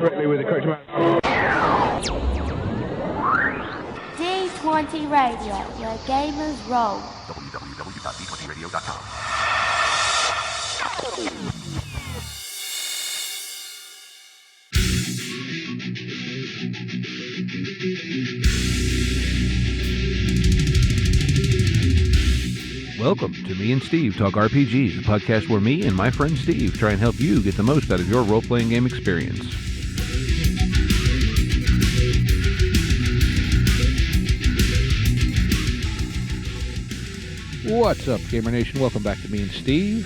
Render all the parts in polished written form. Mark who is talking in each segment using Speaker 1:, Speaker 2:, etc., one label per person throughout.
Speaker 1: correctly with the correct amount.
Speaker 2: D20 Radio, where gamers roll.
Speaker 3: www.d20radio.com.
Speaker 4: Welcome to Me and Steve Talk RPGs, a podcast where me and my friend Steve try and help you get the most out of your role-playing game experience. What's up, Gamer Nation? Welcome back to Me and Steve.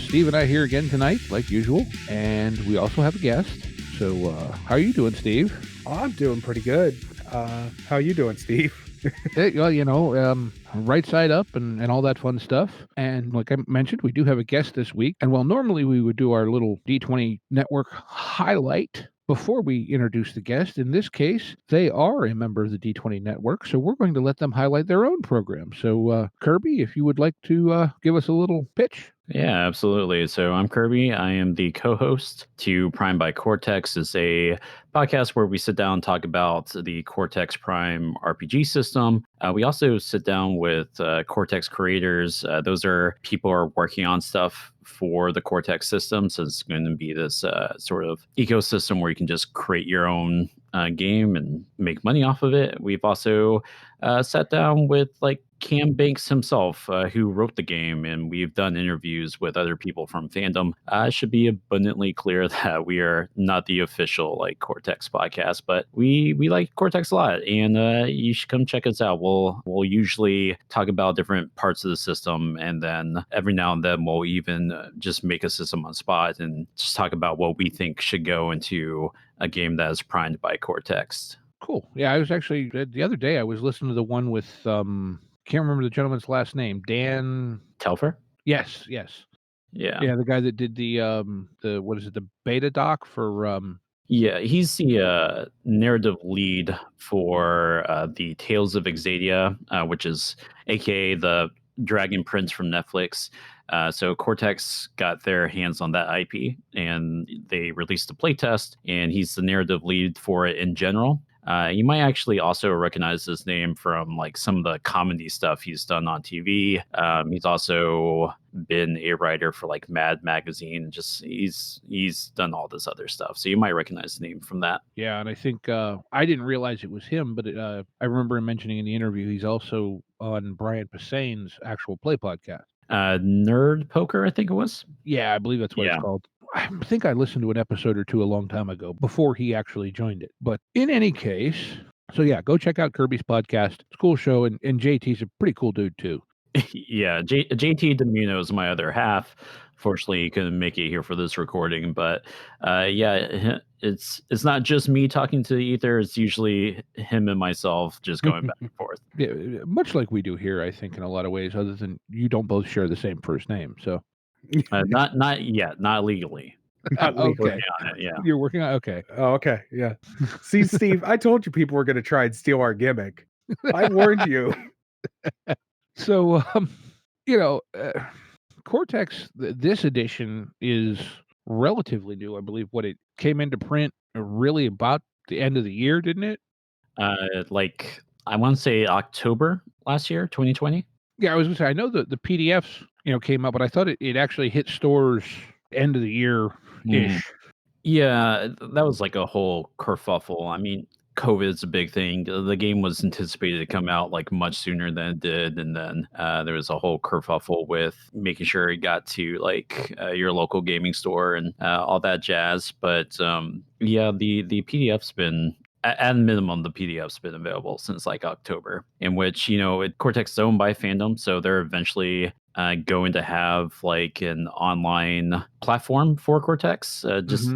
Speaker 4: Steve and I here again tonight, like usual, and we also have a guest. So, how are you doing, Steve?
Speaker 5: Oh, I'm doing pretty good. How are you doing, Steve?
Speaker 4: Hey, well, right side up and all that fun stuff. And like I mentioned, we do have a guest this week. And while normally we would do our little D20 network highlight before we introduce the guest, in this case, they are a member of the D20 network. So we're going to let them highlight their own program. So, Kerby, if you would like to give us a little pitch.
Speaker 6: Yeah, absolutely. So I'm Kerby. I am the co-host to Prime by Cortex. It's a podcast where we sit down and talk about the Cortex Prime RPG system. We also sit down with Cortex creators. Those are people who are working on stuff for the Cortex system. So it's going to be this sort of ecosystem where you can just create your own game and make money off of it. We've also sat down with Cam Banks himself, who wrote the game, and we've done interviews with other people from Fandom. It should be abundantly clear that we are not the official Cortex podcast, but we like Cortex a lot, and you should come check us out. We'll usually talk about different parts of the system, and then every now and then we'll even just make a system on spot and just talk about what we think should go into a game that is primed by Cortex.
Speaker 4: Cool. Yeah, I was actually, the other day, I was listening to the one with, can't remember the gentleman's last name. Dan
Speaker 6: Telfer?
Speaker 4: Yes.
Speaker 6: Yeah.
Speaker 4: Yeah, the guy that did the beta doc for
Speaker 6: Yeah, he's the narrative lead for the Tales of Exadia, which is aka the Dragon Prince from Netflix. So Cortex got their hands on that IP and they released a playtest, and he's the narrative lead for it in general. You might actually also recognize his name from some of the comedy stuff he's done on TV. He's also been a writer for Mad Magazine. Just he's done all this other stuff, so you might recognize the name from that.
Speaker 4: Yeah, and I think I didn't realize it was him, but I remember him mentioning in the interview he's also on Brian Posehn's actual play podcast.
Speaker 6: Nerd Poker, I think it was.
Speaker 4: Yeah, I believe that's what it's called. I think I listened to an episode or two a long time ago before he actually joined it. But in any case, so yeah, go check out Kirby's podcast. It's a cool show, and JT's a pretty cool dude too.
Speaker 6: Yeah, JT Demuno is my other half. Fortunately, he couldn't make it here for this recording, but it's not just me talking to the ether. It's usually him and myself just going back and forth.
Speaker 4: Yeah, much like we do here, I think, in a lot of ways, other than you don't both share the same first name, so.
Speaker 6: Not yet, not legally.
Speaker 5: Not legally.
Speaker 4: Okay.
Speaker 6: On it, yeah.
Speaker 4: You're working on okay.
Speaker 5: Oh, okay. Yeah. See, Steve, I told you people were going to try and steal our gimmick. I warned you.
Speaker 4: So, Cortex, this edition is relatively new. I believe it came into print really about the end of the year, didn't it?
Speaker 6: I want to say October last year, 2020.
Speaker 4: Yeah, I was going to say, I know that the PDFs, came out, but I thought it actually hit stores end of the year-ish.
Speaker 6: Yeah, that was a whole kerfuffle. I mean, COVID's a big thing. The game was anticipated to come out much sooner than it did, and then there was a whole kerfuffle with making sure it got to your local gaming store and all that jazz. But yeah, the PDF's been at minimum, the PDF's been available since October, in which Cortex is owned by Fandom, so they're eventually going to have an online platform for Cortex, just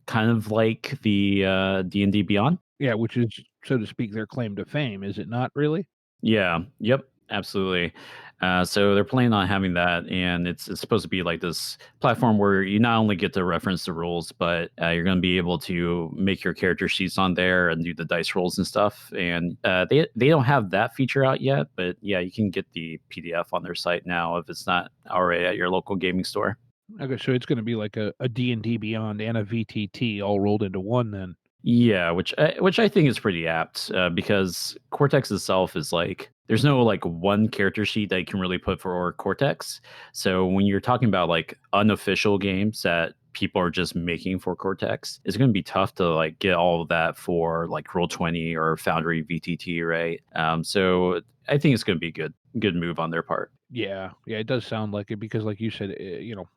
Speaker 6: kind of like the D&D Beyond.
Speaker 4: Yeah, which is, so to speak, their claim to fame, is it not really?
Speaker 6: Yeah. Yep. Absolutely. So they're planning on having that, and it's supposed to be this platform where you not only get to reference the rules, but you're going to be able to make your character sheets on there and do the dice rolls and stuff. And they don't have that feature out yet, but yeah, you can get the PDF on their site now if it's not already at your local gaming store.
Speaker 4: Okay, so it's going to be like a D&D Beyond and a VTT all rolled into one then.
Speaker 6: Yeah, which I think is pretty apt because Cortex itself is like there's no like one character sheet that you can really put for Cortex. So when you're talking about like unofficial games that people are just making for Cortex, it's going to be tough to like get all of that for like Roll20 or Foundry VTT, right? So I think it's going to be a good move on their part.
Speaker 4: Yeah, it does sound like it because, like you said,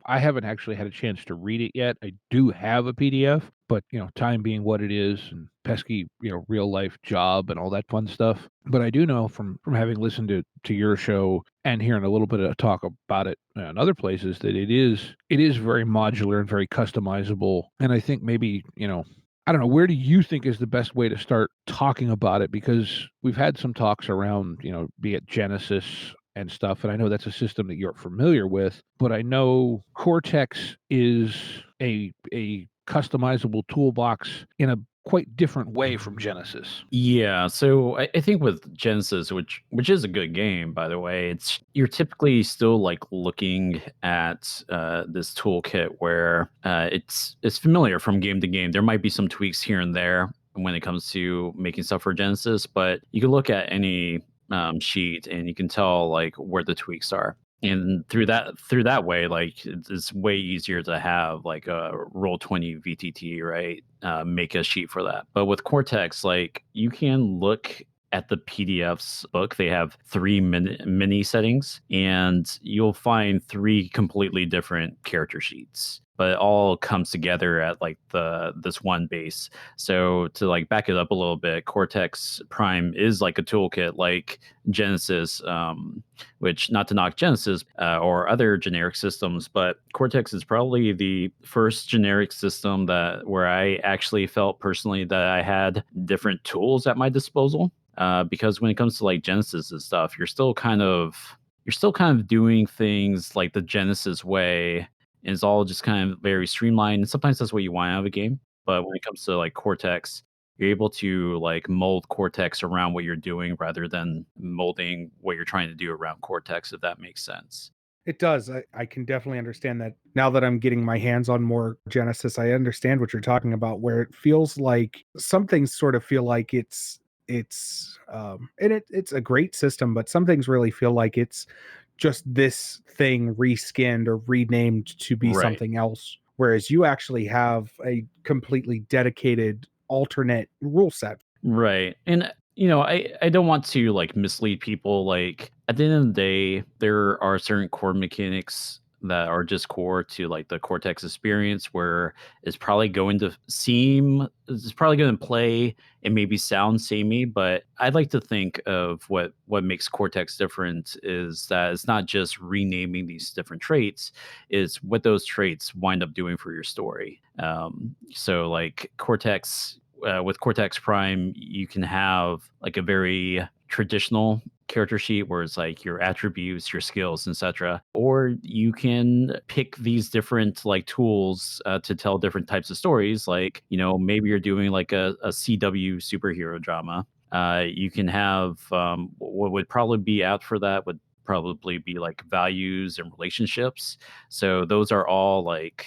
Speaker 4: I haven't actually had a chance to read it yet. I do have a PDF, but time being what it is, and pesky, real life job and all that fun stuff. But I do know from having listened to your show and hearing a little bit of talk about it in other places that it is very modular and very customizable. And I think maybe I don't know, where do you think is the best way to start talking about it? Because we've had some talks around, be it Genesis and stuff, and I know that's a system that you're familiar with, but I know Cortex is a customizable toolbox in a quite different way from Genesis.
Speaker 6: Yeah, so I think with Genesis, which is a good game, by the way, it's you're typically still like looking at this toolkit where it's familiar from game to game. There might be some tweaks here and there when it comes to making stuff for Genesis, but you can look at any sheet and you can tell like where the tweaks are. And through that way, like it's way easier to have like a Roll20 VTT, right? Make a sheet for that. But with Cortex, like you can look at the PDF's book. They have 3 mini settings, and you'll find 3 completely different character sheets. But it all comes together at like this one base. So to like back it up a little bit, Cortex Prime is like a toolkit like Genesis, which not to knock Genesis or other generic systems, but Cortex is probably the first generic system where I actually felt personally that I had different tools at my disposal. Because when it comes to like Genesis and stuff, you're still kind of doing things like the Genesis way. And it's all just kind of very streamlined. And sometimes that's what you want out of a game. But when it comes to like Cortex, you're able to like mold Cortex around what you're doing rather than molding what you're trying to do around Cortex, if that makes sense.
Speaker 5: It does. I can definitely understand that. Now that I'm getting my hands on more Genesis, I understand what you're talking about, where it feels like some things sort of feel like it's and it's a great system, but some things really feel like it's just this thing reskinned or renamed to be
Speaker 6: Right.
Speaker 5: something else. Whereas you actually have a completely dedicated alternate rule set.
Speaker 6: Right. And I don't want to like mislead people. Like at the end of the day, there are certain core mechanics that are just core to like the Cortex experience where it's probably going to play and maybe sound samey, but I'd like to think of what makes Cortex different is that it's not just renaming these different traits, it's what those traits wind up doing for your story. So like Cortex, with Cortex Prime, you can have like a very traditional character sheet where it's like your attributes, your skills, etc. Or you can pick these different like tools to tell different types of stories. Like, maybe you're doing like a CW superhero drama. You can have what would probably be out for that would probably be like values and relationships. So those are all like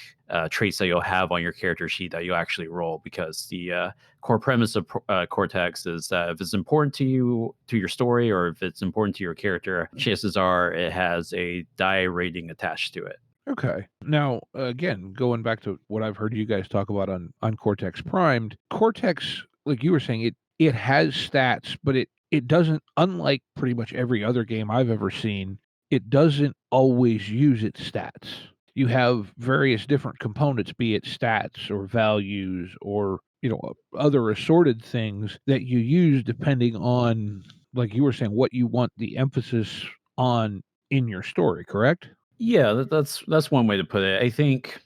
Speaker 6: traits that you'll have on your character sheet that you'll actually roll, because the core premise of Cortex is that if it's important to you, to your story, or if it's important to your character, chances are it has a die rating attached to it.
Speaker 4: Okay. Now, again, going back to what I've heard you guys talk about on Cortex Primed, Cortex, like you were saying, it has stats, but it doesn't, unlike pretty much every other game I've ever seen, it doesn't always use its stats. You have various different components, be it stats or values or, other assorted things that you use depending on, like you were saying, what you want the emphasis on in your story, correct?
Speaker 6: Yeah, that's one way to put it. I think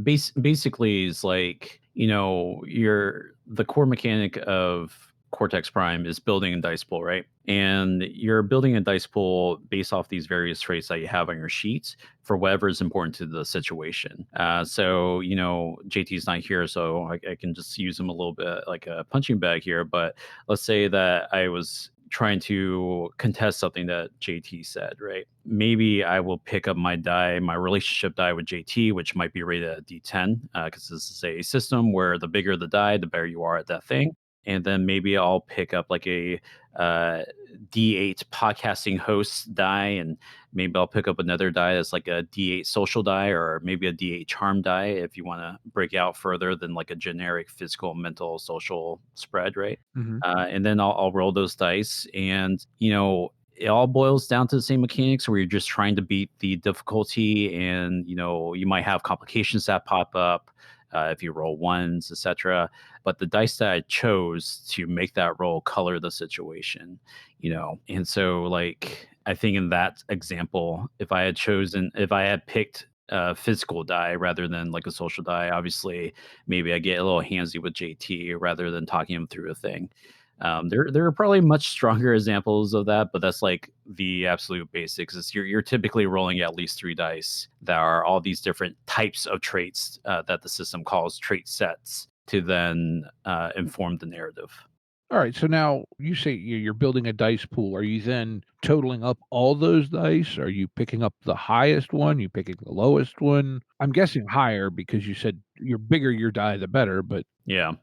Speaker 6: basically is like, the core mechanic of Cortex Prime is building a dice pool, right? And you're building a dice pool based off these various traits that you have on your sheets for whatever is important to the situation. So, JT's not here, so I can just use him a little bit like a punching bag here. But let's say that I was trying to contest something that JT said, right? Maybe I will pick up my relationship die with JT, which might be rated at D10, because this is a system where the bigger the die, the better you are at that thing. And then maybe I'll pick up like a D8 podcasting host die, and maybe I'll pick up another die that's like a D8 social die, or maybe a D8 charm die if you want to break out further than like a generic physical, mental, social spread, right?
Speaker 4: Mhm.
Speaker 6: And then I'll roll those dice, and it all boils down to the same mechanics where you're just trying to beat the difficulty, and you might have complications that pop up if you roll ones, etc. But the dice that I chose to make that roll color the situation, and so like I think in that example, if I had picked a physical die rather than like a social die, obviously maybe I get a little handsy with JT rather than talking him through a thing. There are probably much stronger examples of that, but that's like the absolute basics. Is you're typically rolling at least 3 dice that are all these different types of traits that the system calls trait sets to then inform the narrative.
Speaker 4: All right. So now you say you're building a dice pool. Are you then totaling up all those dice? Are you picking up the highest one? You picking the lowest one? I'm guessing higher because you said your bigger your die, the better. But
Speaker 6: Yeah.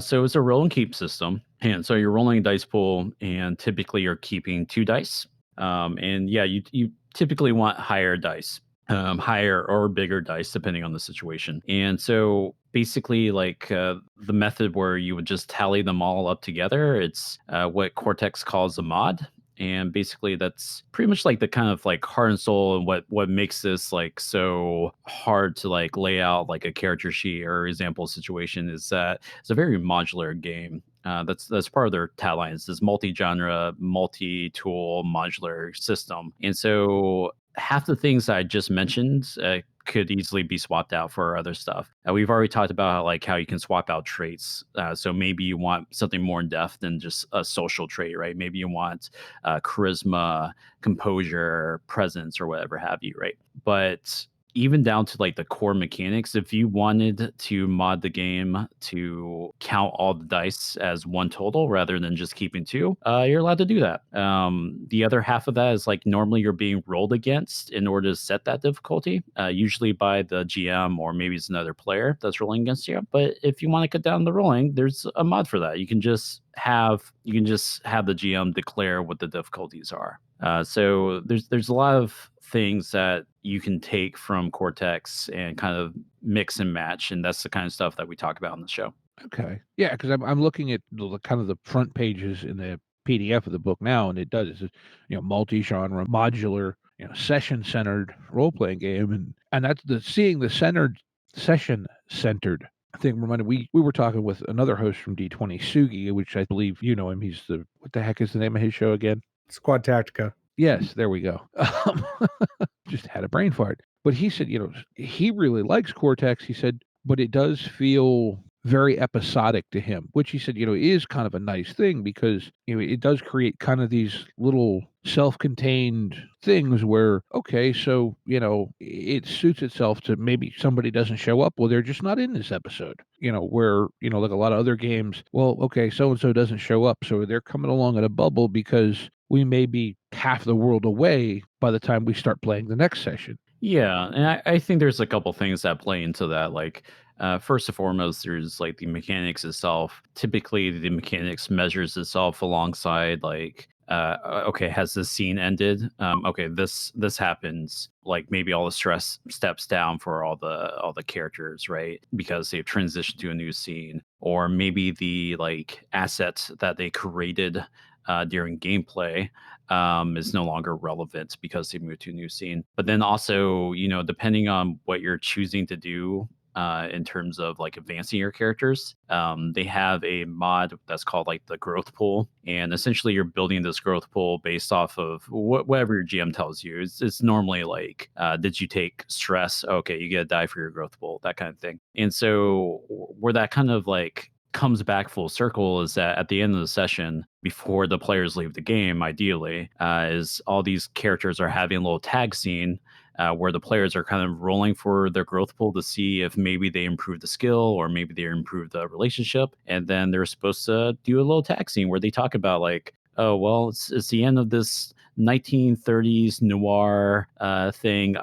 Speaker 6: So it's a roll and keep system. And so you're rolling a dice pool, and typically you're keeping 2 dice. And yeah, you typically want higher dice, higher or bigger dice, depending on the situation. And so basically, like the method where you would just tally them all up together, it's what Cortex calls a mod. And basically that's pretty much like the kind of like heart and soul, and what makes this like so hard to like lay out like a character sheet or example situation is that it's a very modular game. That's part of their tagline. It's this multi-genre, multi-tool, modular system. And so half the things I just mentioned could easily be swapped out for other stuff. We've already talked about how you can swap out traits. So maybe you want something more in depth than just a social trait, right? Maybe you want charisma, composure, presence, or whatever have you, right? But even down to like the core mechanics, if you wanted to mod the game to count all the dice as one total rather than just keeping 2, you're allowed to do that. The other half of that is like normally you're being rolled against in order to set that difficulty, usually by the GM, or maybe it's another player that's rolling against you. But if you want to cut down the rolling, there's a mod for that. You can just have the GM declare what the difficulties are. So there's a lot of things that you can take from Cortex and kind of mix and match, and that's the kind of stuff that we talk about on the show.
Speaker 4: okay, yeah, because I'm looking at the kind of the front pages in the PDF of the book now, and it does. It says, multi-genre, modular, session-centered role-playing game, and that's seeing the session-centered thing reminded we were talking with another host from D20, Sugi, which I believe you know him. He's what the heck is the name of his show again?
Speaker 5: Squad Tactica.
Speaker 4: Yes, there we go. Just had a brain fart. But he said, he really likes Cortex. He said, but it does feel very episodic to him, which he said, is kind of a nice thing because, it does create kind of these little self-contained things where, okay, so, it suits itself to maybe somebody doesn't show up. Well, they're just not in this episode, where, like a lot of other games, well, okay, so-and-so doesn't show up. So they're coming along in a bubble because we may be half the world away by the time we start playing the next session.
Speaker 6: Yeah, and I think there's a couple things that play into that. Like, first and foremost, there's like the mechanics itself. Typically, the mechanics measures itself alongside like, okay, has this scene ended? Okay, this happens. Like maybe all the stress steps down for all the characters, right? Because they've transitioned to a new scene, or maybe the like assets that they created during gameplay is no longer relevant because they moved to a new scene. But then also, depending on what you're choosing to do in terms of like advancing your characters, they have a mod that's called like the growth pool. And essentially you're building this growth pool based off of whatever your GM tells you. It's normally like, did you take stress? Okay, you get a die for your growth pool, that kind of thing. And so where that kind of like comes back full circle is that at the end of the session, before the players leave the game, ideally, is all these characters are having a little tag scene where the players are kind of rolling for their growth pool to see if maybe they improve the skill or maybe they improve the relationship. And then they're supposed to do a little tag scene where they talk about like, oh well, it's the end of this 1930s noir thing.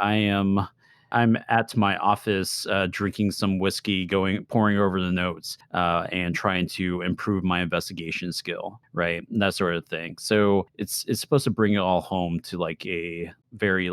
Speaker 6: I'm at my office drinking some whiskey, pouring over the notes, and trying to improve my investigation skill, right? That sort of thing. So it's supposed to bring it all home to like a very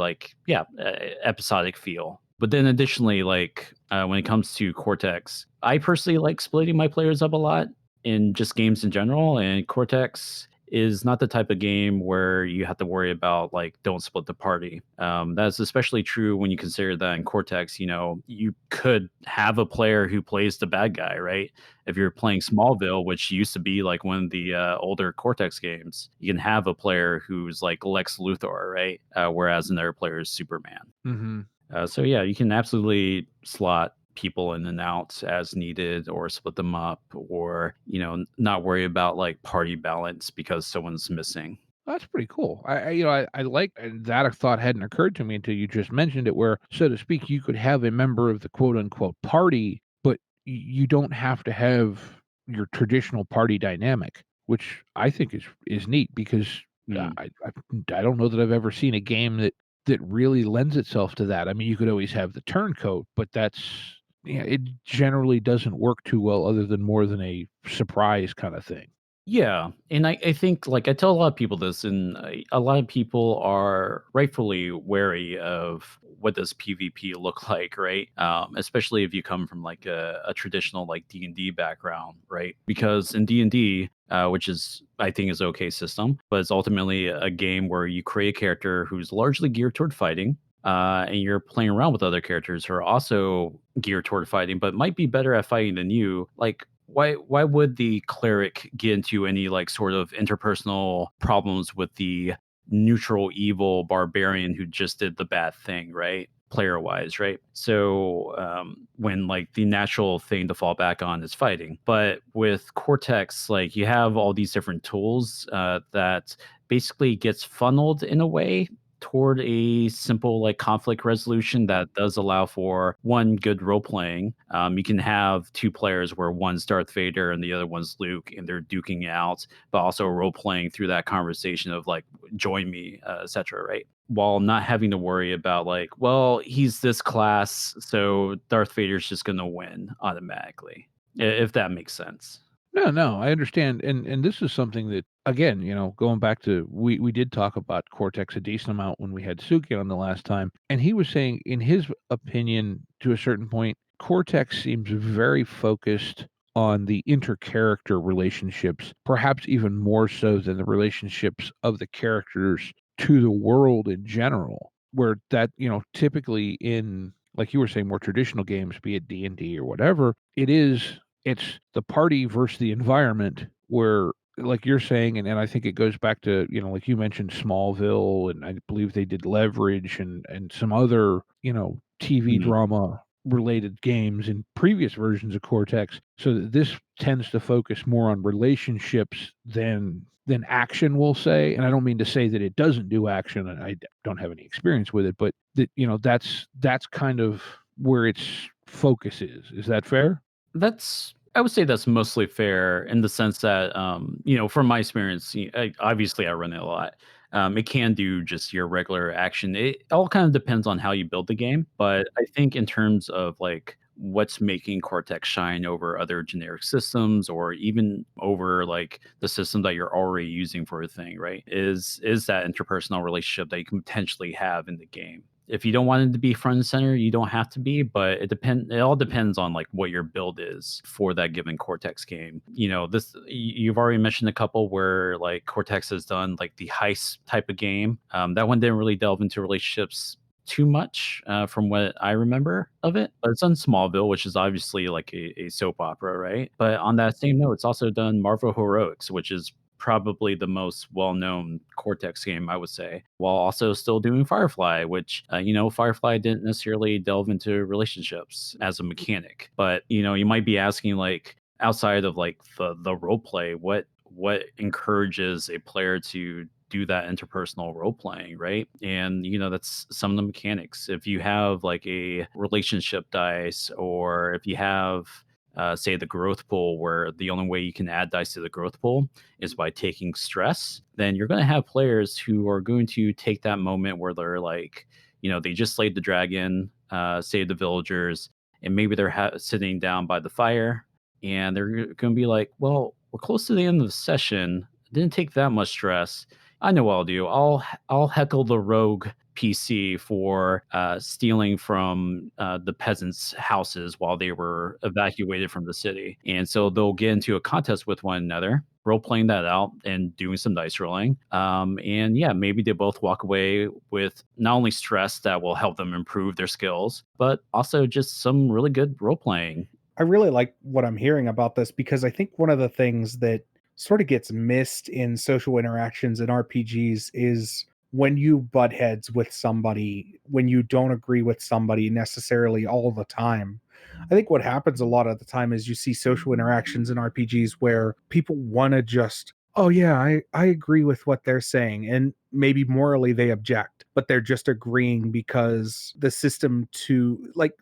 Speaker 6: episodic feel. But then additionally, like when it comes to Cortex, I personally like splitting my players up a lot in just games in general, and Cortex is not the type of game where you have to worry about like don't split the party. That's especially true when you consider that in Cortex, you could have a player who plays the bad guy, right? If you're playing Smallville, which used to be like one of the older Cortex games, you can have a player who's like Lex Luthor, right? Whereas another player is Superman.
Speaker 4: Mm-hmm.
Speaker 6: So yeah, you can absolutely slot people in and out as needed, or split them up, or not worry about like party balance because someone's missing.
Speaker 4: That's pretty cool. I like that. A thought hadn't occurred to me until you just mentioned it, where, so to speak, you could have a member of the quote unquote party, but you don't have to have your traditional party dynamic, which I think is neat, because
Speaker 6: Mm.
Speaker 4: I don't know that I've ever seen a game that really lends itself to that. I mean, you could always have the turncoat, but it generally doesn't work too well, other than more than a surprise kind of thing.
Speaker 6: Yeah, and I think like I tell a lot of people this, and a lot of people are rightfully wary of what does PvP look like, right? Especially if you come from like a traditional like D&D background, right? Because in D&D, which is I think is okay system, but it's ultimately a game where you create a character who's largely geared toward fighting. And you're playing around with other characters who are also geared toward fighting, but might be better at fighting than you. Like, why would the cleric get into any like sort of interpersonal problems with the neutral evil barbarian who just did the bad thing, right? Player wise, right? So when like the natural thing to fall back on is fighting, but with Cortex, like you have all these different tools that basically gets funneled in a way toward a simple like conflict resolution that does allow for one good role playing. You can have two players where one's Darth Vader and the other one's Luke, and they're duking it out, but also role playing through that conversation of like join me, etc. Right? While not having to worry about like, well, he's this class, so Darth Vader's just gonna win automatically, if that makes sense.
Speaker 4: No, I understand, and this is something that, again, going back to, we did talk about Cortex a decent amount when we had Suki on the last time, and he was saying, in his opinion, to a certain point, Cortex seems very focused on the intercharacter relationships, perhaps even more so than the relationships of the characters to the world in general, where that, typically in, like you were saying, more traditional games, be it D&D or whatever, it's the party versus the environment, where, like you're saying, and I think it goes back to, like you mentioned Smallville, and I believe they did Leverage, and some other, TV
Speaker 6: Mm.
Speaker 4: drama related games in previous versions of Cortex, so that this tends to focus more on relationships than action, we'll say. And I don't mean to say that it doesn't do action, and I don't have any experience with it, but that, that's kind of where its focus is. Is that fair?
Speaker 6: I would say that's mostly fair in the sense that, from my experience, obviously I run it a lot. It can do just your regular action. It all kind of depends on how you build the game. But I think in terms of like what's making Cortex shine over other generic systems, or even over like the system that you're already using for a thing, right? Is that interpersonal relationship that you can potentially have in the game. If you don't want it to be front and center, you don't have to be, but it all depends on like what your build is for that given Cortex game. You've already mentioned a couple where like Cortex has done like the heist type of game. That one didn't really delve into relationships too much from what I remember of it. But it's done Smallville, which is obviously like a soap opera, right? But on that same note, it's also done Marvel Heroics, which is probably the most well-known Cortex game, I would say, while also still doing Firefly, which, Firefly didn't necessarily delve into relationships as a mechanic. But, you might be asking, like, outside of, like, the role play, what encourages a player to do that interpersonal role playing, right? And, that's some of the mechanics. If you have, like, a relationship dice, or if you have say the growth pool, where the only way you can add dice to the growth pool is by taking stress, then you're going to have players who are going to take that moment where they're like, they just slayed the dragon, saved the villagers, and maybe they're sitting down by the fire, and they're going to be like, well, we're close to the end of the session. It didn't take that much stress. I know what I'll do. I'll heckle the rogue PC for stealing from the peasants' houses while they were evacuated from the city. And so they'll get into a contest with one another, role playing that out and doing some dice rolling. And yeah, maybe they both walk away with not only stress that will help them improve their skills, but also just some really good role playing.
Speaker 5: I really like what I'm hearing about this, because I think one of the things that sort of gets missed in social interactions in RPGs is when you butt heads with somebody, when you don't agree with somebody necessarily all the time. I think what happens a lot of the time is you see social interactions in RPGs where people want to just, oh yeah, I agree with what they're saying, and maybe morally they object, but they're just agreeing because the system to like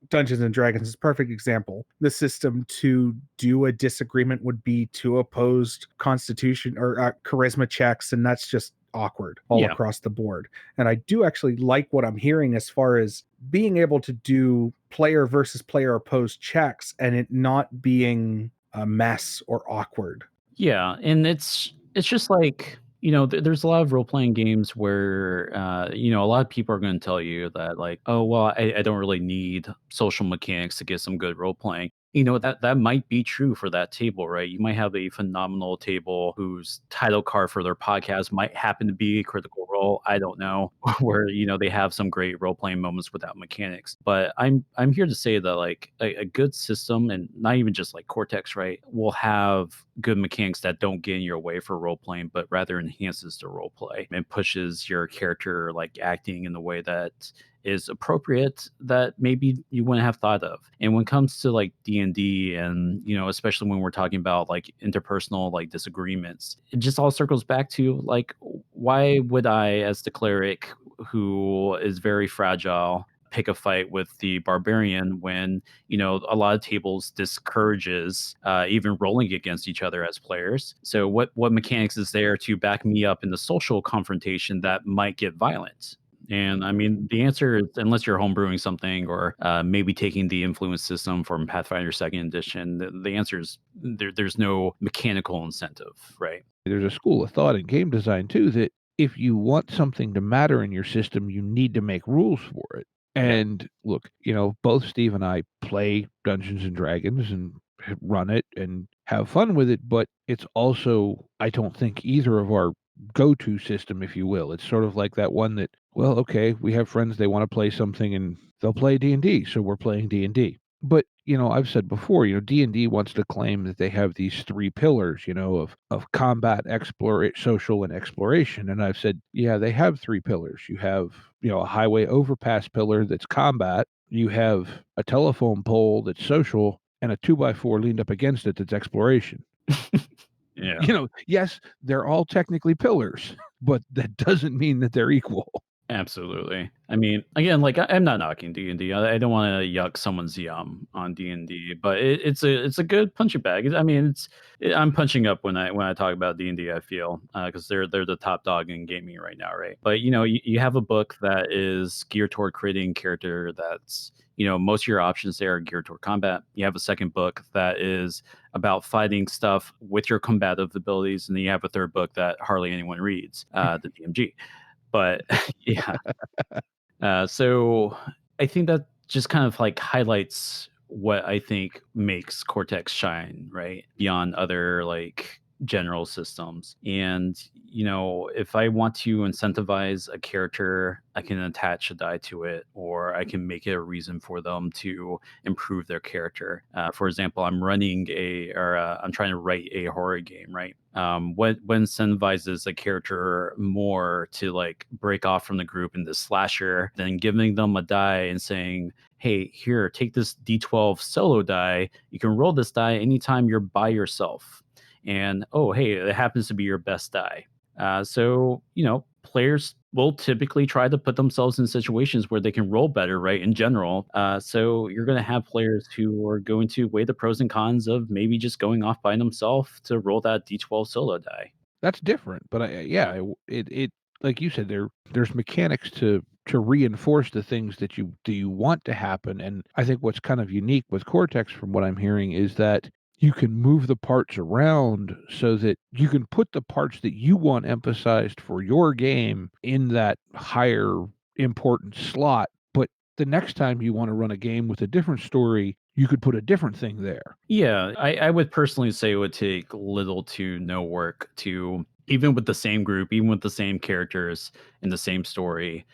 Speaker 5: Dungeons and Dragons is a perfect example. The system to do a disagreement would be two opposed constitution or charisma checks, and that's just awkward all across the board. And I do actually like what I'm hearing as far as being able to do player versus player opposed checks and it not being a mess or awkward.
Speaker 6: Yeah, and it's just like, there's a lot of role-playing games where, a lot of people are going to tell you that, like, oh, well, I don't really need social mechanics to get some good role-playing. That might be true for that table, right? You might have a phenomenal table whose title card for their podcast might happen to be Critical Role. I don't know, where they have some great role playing moments without mechanics. But I'm here to say that, like, a good system, and not even just like Cortex, right, will have good mechanics that don't get in your way for role playing, but rather enhances the role play and pushes your character like acting in the way that is appropriate that maybe you wouldn't have thought of. And when it comes to like D&D, and especially when we're talking about like interpersonal like disagreements, it just all circles back to like, why would I, as the cleric who is very fragile, pick a fight with the barbarian when a lot of tables discourages even rolling against each other as players? So what mechanics is there to back me up in the social confrontation that might get violent? And I mean, the answer is, unless you're homebrewing something or maybe taking the influence system from Pathfinder 2nd Edition, the answer is there's no mechanical incentive, right?
Speaker 4: There's a school of thought in game design, too, that if you want something to matter in your system, you need to make rules for it. And look, both Steve and I play Dungeons and Dragons and run it and have fun with it, but it's also, I don't think, either of our go-to system, if you will. It's sort of like that one that, well, okay, we have friends, they want to play something and they'll play D&D, so we're playing D&D. But, I've said before, D&D wants to claim that they have these three pillars, of combat, social, and exploration. And I've said, yeah, they have three pillars. You have, a highway overpass pillar that's combat. You have a telephone pole that's social, and a 2x4 leaned up against it that's exploration.
Speaker 6: Yeah.
Speaker 4: Yes, they're all technically pillars, but that doesn't mean that they're equal.
Speaker 6: Absolutely. I mean, again, like, I'm not knocking D&D. I don't want to yuck someone's yum on D&D, but it's a good punching bag. I mean, I'm punching up when I talk about D&D. I feel because they're the top dog in gaming right now, right? But you have a book that is geared toward creating character that's most of your options there are geared toward combat. You have a second book that is about fighting stuff with your combative abilities, and then you have a third book that hardly anyone reads, the DMG. But yeah, so I think that just kind of like highlights what I think makes Cortex shine, right? Beyond other like general systems. And if I want to incentivize a character, I can attach a die to it, or I can make it a reason for them to improve their character. For example, I'm trying to write a horror game, right? What incentivizes a character more to like break off from the group in this slasher than giving them a die and saying, hey, here, take this D12 solo die. You can roll this die anytime you're by yourself. And, oh, hey, it happens to be your best die. So, players will typically try to put themselves in situations where they can roll better, right? In general. So you're going to have players who are going to weigh the pros and cons of maybe just going off by themselves to roll that D12 solo die.
Speaker 4: That's different, but it like you said, there's mechanics to reinforce the things that you want to happen, and I think what's kind of unique with Cortex, from what I'm hearing, is that you can move the parts around so that you can put the parts that you want emphasized for your game in that higher importance slot, but the next time you want to run a game with a different story, you could put a different thing there.
Speaker 6: Yeah, I would personally say it would take little to no work to, even with the same group, even with the same characters in the same story,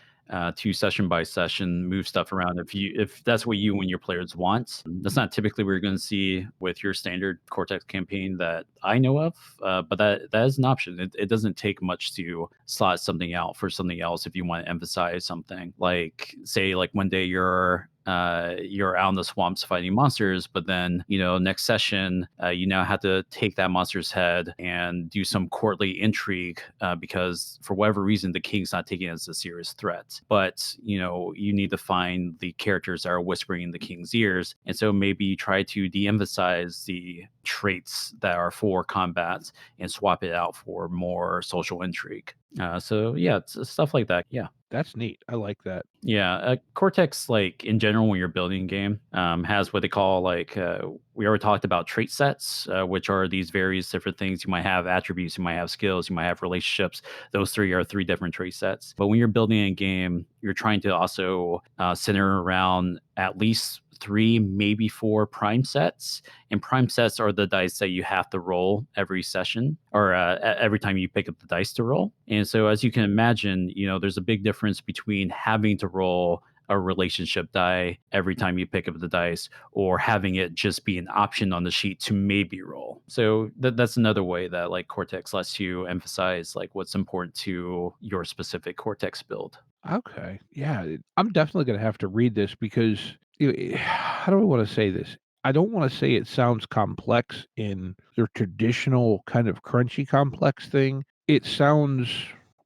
Speaker 6: to session by session move stuff around if that's what you and your players want. That's not typically what you're going to see with your standard Cortex campaign that I know of, but that is an option. It doesn't take much to slot something out for something else if you want to emphasize something. Like, say, like one day you're out in the swamps fighting monsters, but then next session you now have to take that monster's head and do some courtly intrigue because for whatever reason the king's not taking it as a serious threat, but you need to find the characters that are whispering in the king's ears, and so maybe you try to de-emphasize the traits that are for combat and swap it out for more social intrigue. So yeah, it's stuff like that. Yeah.
Speaker 4: That's neat. I like that.
Speaker 6: Yeah, Cortex, like in general, when you're building a game, has what they call we already talked about trait sets, which are these various different things. You might have attributes, you might have skills, you might have relationships. Those three are three different trait sets. But when you're building a game, you're trying to also center around at least 3, maybe 4 prime sets. And prime sets are the dice that you have to roll every session or every time you pick up the dice to roll. And so, as you can imagine, there's a big difference between having to roll a relationship die every time you pick up the dice or having it just be an option on the sheet to maybe roll. So that's another way that like Cortex lets you emphasize like what's important to your specific Cortex build.
Speaker 4: Okay. Yeah, I'm definitely going to have to read this because how do I want to say this? I don't want to say it sounds complex in the traditional kind of crunchy complex thing. It sounds,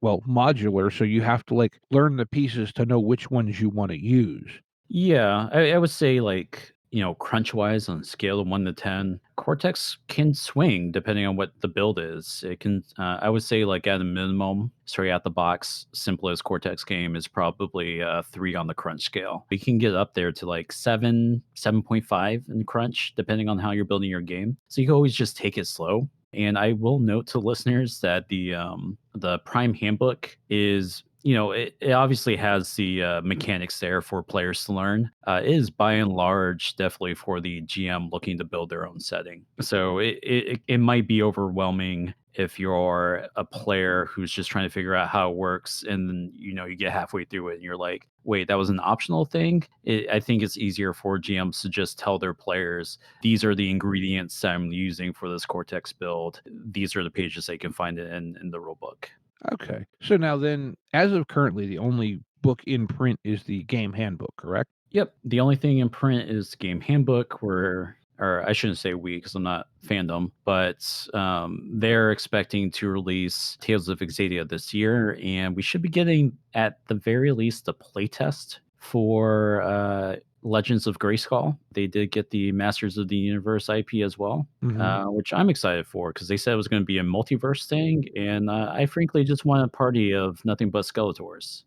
Speaker 4: well, modular, so you have to like learn the pieces to know which ones you want to use.
Speaker 6: Yeah, I would say like, crunch wise on a scale of 1 to 10, Cortex can swing depending on what the build is. It can, I would say, like at a minimum, straight out the box, simplest Cortex game is probably 3 on the crunch scale. You can get up there to like 7, 7.5 in crunch, depending on how you're building your game. So you can always just take it slow. And I will note to listeners that the Prime Handbook is, it obviously has the mechanics there for players to learn. It is by and large definitely for the GM looking to build their own setting. So it might be overwhelming if you're a player who's just trying to figure out how it works, and then you get halfway through it and you're like, wait, that was an optional thing. I think it's easier for GMs to just tell their players, these are the ingredients I'm using for this Cortex build. These are the pages they can find it in the rulebook.
Speaker 4: Okay. So now then, as of currently, the only book in print is the game handbook, correct?
Speaker 6: Yep. The only thing in print is the game handbook, or I shouldn't say we because I'm not Fandom, but they're expecting to release Tales of Exadia this year, and we should be getting, at the very least, a playtest for Legends of Grayskull. They did get the Masters of the Universe IP as well, which I'm excited for because they said it was going to be a multiverse thing, and I frankly just want a party of nothing but Skeletors.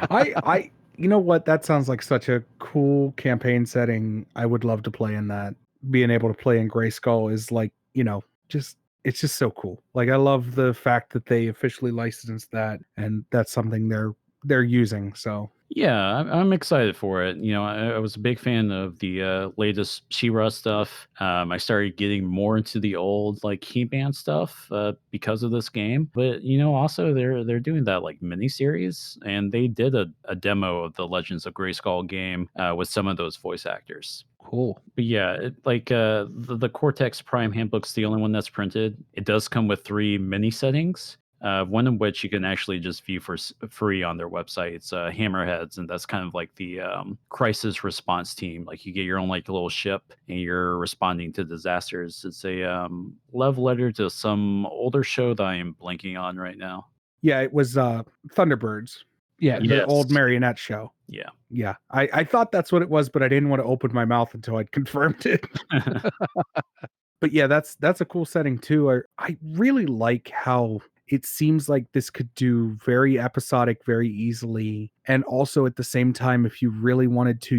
Speaker 5: I you know what? That sounds like such a cool campaign setting. I would love to play in that. Being able to play in Grayskull is like, it's just so cool. Like I love the fact that they officially licensed that, and that's something they're using. So
Speaker 6: Yeah, I'm excited for it. I was a big fan of the latest She-Ra stuff. I started getting more into the old like He-Man stuff because of this game. But also they're doing that like miniseries, and they did a demo of the Legends of Grayskull game with some of those voice actors.
Speaker 4: Cool.
Speaker 6: But yeah, the Cortex Prime Handbook's the only one that's printed. It does come with 3 mini settings. One of which you can actually just view for free on their website. It's Hammerheads, and that's kind of like the crisis response team. Like you get your own like little ship, and you're responding to disasters. It's a love letter to some older show that I am blanking on right now.
Speaker 5: Yeah, it was Thunderbirds,
Speaker 4: Yeah,
Speaker 5: the old
Speaker 6: Yes.
Speaker 5: marionette show.
Speaker 6: Yeah.
Speaker 5: Yeah, I thought that's what it was, but I didn't want to open my mouth until I'd confirmed it. But yeah, that's a cool setting too. I really like how it seems like this could do very episodic very easily, and also at the same time, if you really wanted to,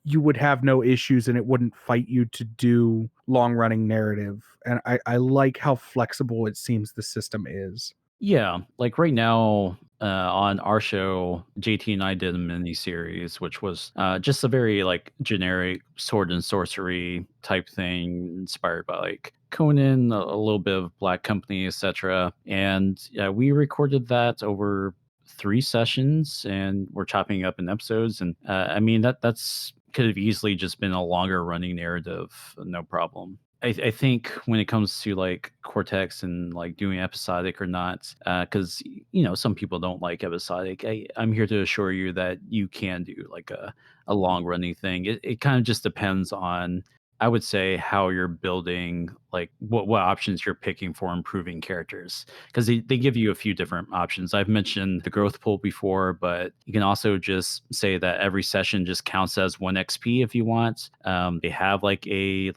Speaker 5: you would have no issues and it wouldn't fight you to do long running narrative. And I like how flexible it seems the system is.
Speaker 6: Yeah, like right now on our show, JT and I did a mini series, which was just a very like generic sword and sorcery type thing, inspired by like Conan, a little bit of Black Company, etc. And we recorded that over 3 sessions, and we're chopping up in episodes. And I mean that's could have easily just been a longer running narrative, no problem. I think when it comes to like Cortex and like doing episodic or not, because some people don't like episodic. I'm here to assure you that you can do like a long running thing. It kind of just depends on, I would say, how you're building, like what options you're picking for improving characters, because they give you a few different options. I've mentioned the growth pool before, but you can also just say that every session just counts as 1 XP if you want. They have like a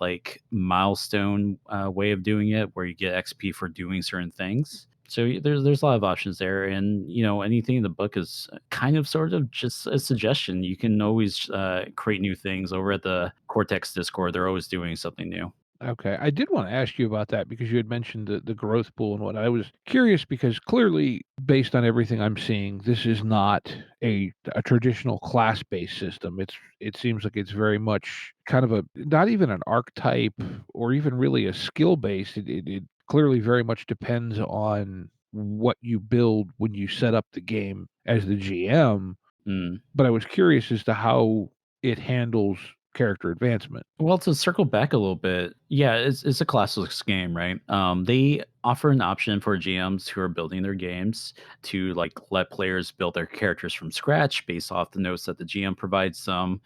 Speaker 6: milestone way of doing it where you get XP for doing certain things. So there's a lot of options there, and anything in the book is kind of sort of just a suggestion. You can always create new things over at the Cortex Discord. They're always doing something new.
Speaker 4: okay. I did want to ask you about that because you had mentioned the growth pool and what. I was curious because clearly, based on everything I'm seeing, this is not a traditional class-based system. It seems like it's very much kind of a not even an archetype or even really a skill-based. It clearly very much depends on what you build when you set up the game as the GM.
Speaker 6: Mm.
Speaker 4: But I was curious as to how it handles character advancement.
Speaker 6: Well, to circle back a little bit, yeah, it's a classless game, right? They offer an option for GMs who are building their games to like let players build their characters from scratch based off the notes that the GM provides them.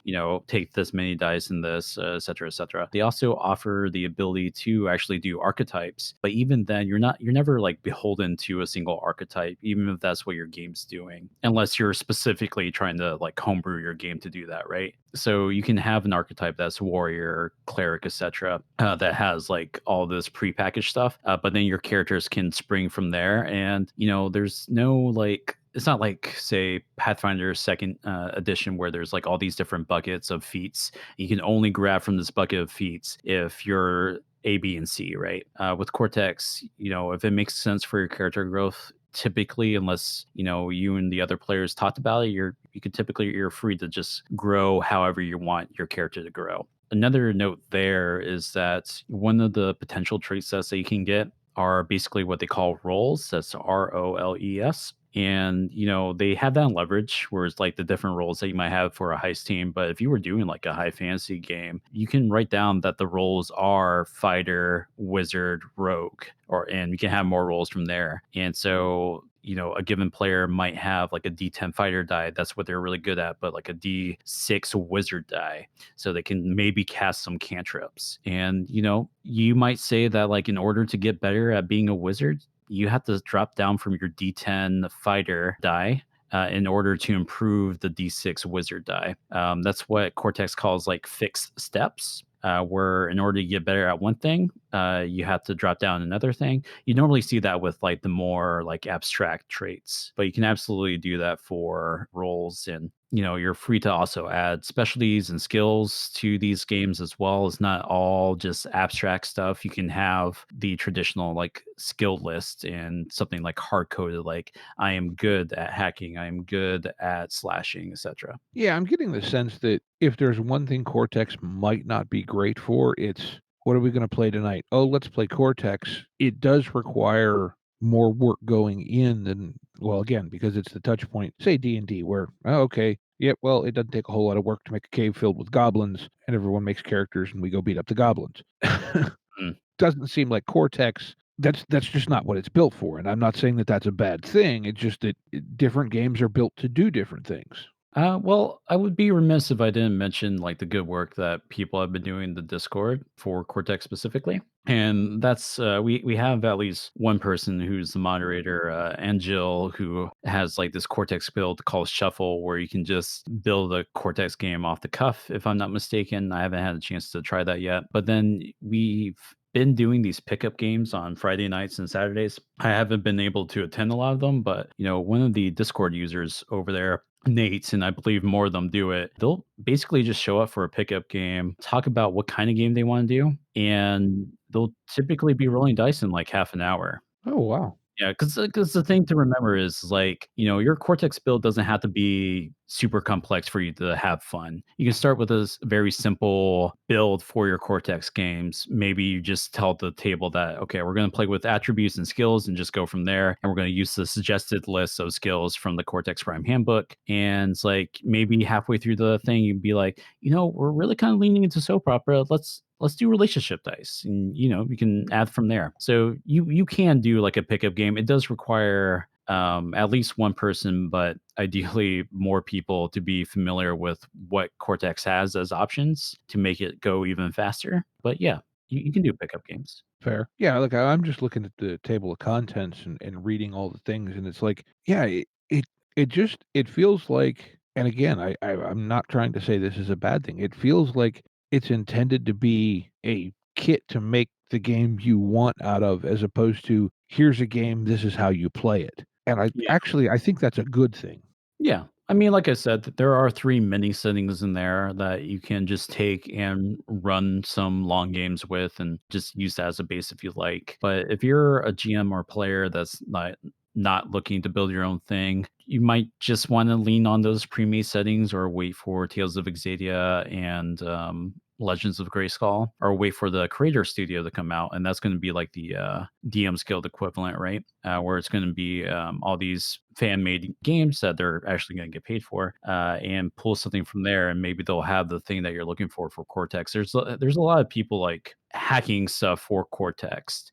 Speaker 6: Take this many dice in this, et cetera, et cetera. They also offer the ability to actually do archetypes, but even then, you're never like beholden to a single archetype, even if that's what your game's doing, unless you're specifically trying to like homebrew your game to do that, right? So you can have an archetype that's warrior, cleric, etc., that has like all this prepackaged stuff, but then your characters can spring from there. And there's no like, it's not like say Pathfinder second edition where there's like all these different buckets of feats. You can only grab from this bucket of feats if you're A, B, and C, right? With Cortex, if it makes sense for your character growth, typically, unless you and the other players talked about it, you're free to just grow however you want your character to grow. Another note there is that one of the potential trait sets that you can get are basically what they call roles. That's ROLES. And they have that in leverage, whereas like the different roles that you might have for a heist team. But if you were doing like a high fantasy game, you can write down that the roles are fighter, wizard, rogue, and you can have more roles from there. And so a given player might have like a D10 fighter die. That's what they're really good at, but like a D6 wizard die. So they can maybe cast some cantrips. And, you might say that like in order to get better at being a wizard, you have to drop down from your D10 fighter die in order to improve the D6 wizard die. That's what Cortex calls like fixed steps. Where in order to get better at one thing, you have to drop down another thing. You normally see that with like the more like abstract traits, but you can absolutely do that for roles. And you're free to also add specialties and skills to these games as well. It's not all just abstract stuff. You can have the traditional like skill list and something like hard coded, like I am good at hacking, I am good at slashing, etc.
Speaker 4: Yeah, I'm getting the sense that if there's one thing Cortex might not be great for, it's what are we going to play tonight? Oh, let's play Cortex. It does require more work going in than, well, again, because it's the touch point, say D&D, where, oh, okay, yeah, well, it doesn't take a whole lot of work to make a cave filled with goblins, and everyone makes characters and we go beat up the goblins.
Speaker 6: Mm.
Speaker 4: Doesn't seem like Cortex. That's just not what it's built for. And I'm not saying that that's a bad thing. It's just that different games are built to do different things.
Speaker 6: Well, I would be remiss if I didn't mention like the good work that people have been doing in the Discord for Cortex specifically, and that's we have at least one person who's the moderator, Angel, who has like this Cortex build called Shuffle, where you can just build a Cortex game off the cuff. If I'm not mistaken, I haven't had a chance to try that yet, but then we've been doing these pickup games on Friday nights and Saturdays. I haven't been able to attend a lot of them, but one of the Discord users over there, Nate, and I believe more of them do it. They'll basically just show up for a pickup game, talk about what kind of game they want to do, and they'll typically be rolling dice in like half an hour.
Speaker 4: Oh, wow.
Speaker 6: Yeah, because the thing to remember is like, your Cortex build doesn't have to be super complex for you to have fun. You can start with a very simple build for your Cortex games. Maybe you just tell the table that, okay, we're going to play with attributes and skills and just go from there. And we're going to use the suggested list of skills from the Cortex Prime handbook. And it's like maybe halfway through the thing, you'd be like, we're really kind of leaning into soap opera. Let's do relationship dice, and you can add from there. So you can do like a pickup game. It does require at least one person, but ideally more people to be familiar with what Cortex has as options to make it go even faster. But yeah, you can do pickup games.
Speaker 4: Fair. Yeah, look, I'm just looking at the table of contents and reading all the things, and it's like, yeah, it feels like, and again, I'm not trying to say this is a bad thing. It feels like it's intended to be a kit to make the game you want out of, as opposed to here's a game, this is how you play it. And I think that's a good thing.
Speaker 6: Yeah. I mean, like I said, there are 3 mini settings in there that you can just take and run some long games with and just use that as a base if you like. But if you're a GM or player that's not looking to build your own thing, you might just want to lean on those pre-made settings or wait for Tales of Exadia and Legends of Grayskull, or wait for the Creator Studio to come out, and that's going to be like the DM's Guild equivalent, right? Where it's going to be all these fan-made games that they're actually going to get paid for, and pull something from there, and maybe they'll have the thing that you're looking for Cortex. There's a lot of people like hacking stuff for Cortex.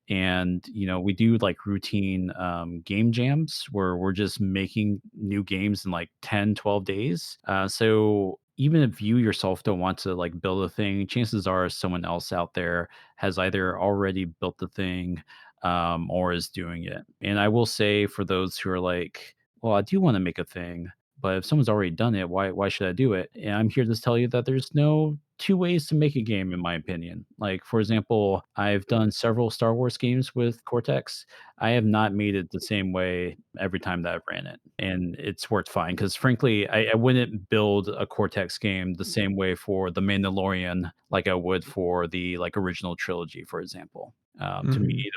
Speaker 6: And we do like routine game jams where we're just making new games in like 10-12 days. So even if you yourself don't want to like build a thing, chances are someone else out there has either already built the thing, or is doing it. And I will say, for those who are like, well, I do want to make a thing, but if someone's already done it, why should I do it? And I'm here to tell you that there's no 2 ways to make a game, in my opinion. Like, for example, I've done several Star Wars games with Cortex. I have not made it the same way every time that I've ran it, and it's worked fine. Because frankly, I wouldn't build a Cortex game the same way for the Mandalorian like I would for the like original trilogy, for example. To
Speaker 4: Mhm.
Speaker 6: me,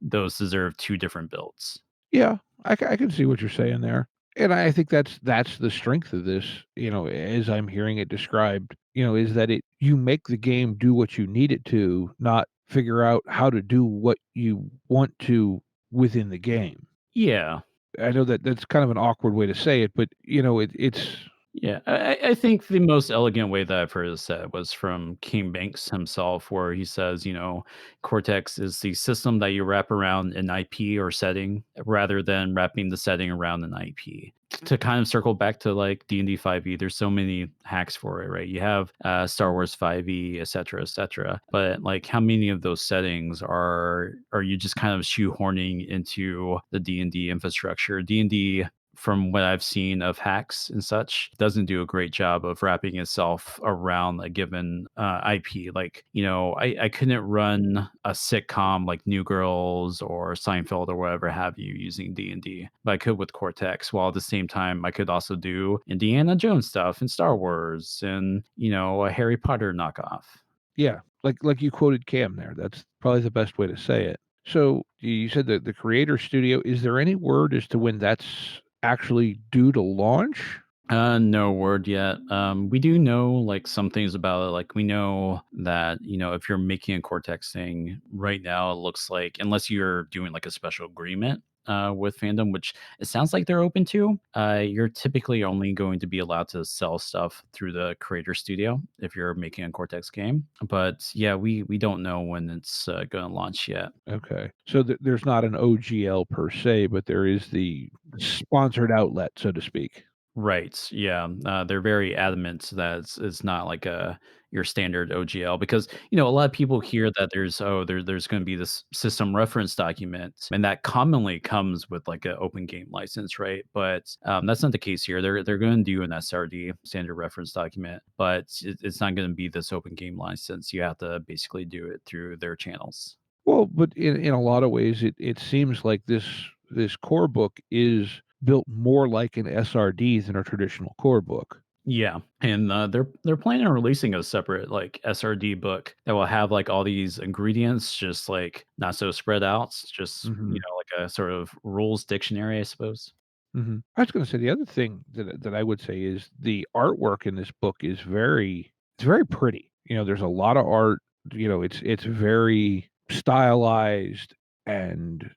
Speaker 6: those deserve 2 different builds.
Speaker 4: Yeah, I can see what you're saying there. And I think that's the strength of this, as I'm hearing it described, is that you make the game do what you need it to, not figure out how to do what you want to within the game.
Speaker 6: Yeah.
Speaker 4: I know that that's kind of an awkward way to say it, but it's
Speaker 6: Yeah, I think the most elegant way that I've heard it said was from King Banks himself, where he says, Cortex is the system that you wrap around an IP or setting rather than wrapping the setting around an IP. To kind of circle back to like D&D 5e, there's so many hacks for it, right? You have Star Wars 5e, et cetera, et cetera. But like, how many of those settings are you just kind of shoehorning into the D&D infrastructure? D&D, from what I've seen of hacks and such, doesn't do a great job of wrapping itself around a given IP. Like, I couldn't run a sitcom like New Girls or Seinfeld or whatever have you using D&D, but I could with Cortex. While at the same time, I could also do Indiana Jones stuff and Star Wars and a Harry Potter knockoff.
Speaker 4: yeah, like you quoted Cam there. That's probably the best way to say it. So you said that the creator studio, is there any word as to when that's actually due to launch?
Speaker 6: No word yet. We do know like some things about it. Like, we know that, if you're making a Cortex thing right now, it looks like, unless you're doing like a special agreement with Fandom, which it sounds like they're open to, you're typically only going to be allowed to sell stuff through the creator studio if you're making a Cortex game. But yeah, we don't know when it's going to launch yet.
Speaker 4: Okay. So there's not an OGL per se, but there is the sponsored outlet, so to speak.
Speaker 6: Right. Yeah. They're very adamant that it's not like your standard OGL because a lot of people hear that there's going to be this system reference document and that commonly comes with like an open game license, right? But that's not the case here. They're going to do an SRD, standard reference document, but it's not going to be this open game license. You have to basically do it through their channels.
Speaker 4: Well, but in a lot of ways, it seems like this core book is built more like an SRD than a traditional core book.
Speaker 6: Yeah, and they're planning on releasing a separate like SRD book that will have like all these ingredients, just like not so spread out, just
Speaker 4: Hmm.
Speaker 6: like a sort of rules dictionary, I suppose.
Speaker 4: Hmm. I was going to say the other thing that I would say is the artwork in this book is it's very pretty. There's a lot of art. It's very stylized and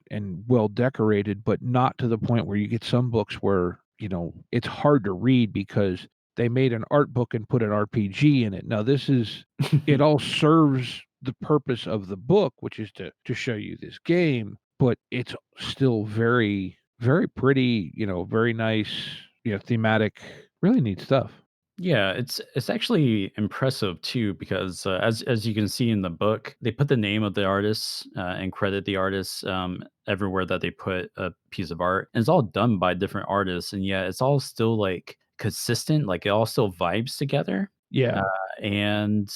Speaker 4: well decorated, but not to the point where you get some books where it's hard to read because they made an art book and put an RPG in it. Now this is it all serves the purpose of the book, which is to show you this game, but it's still very very pretty, very nice, thematic, really neat stuff.
Speaker 6: Yeah, it's actually impressive too because as you can see in the book, they put the name of the artist and credit the artist everywhere that they put a piece of art, and it's all done by different artists, and yet it's all still like consistent, like it all still vibes together,
Speaker 4: Yeah.
Speaker 6: and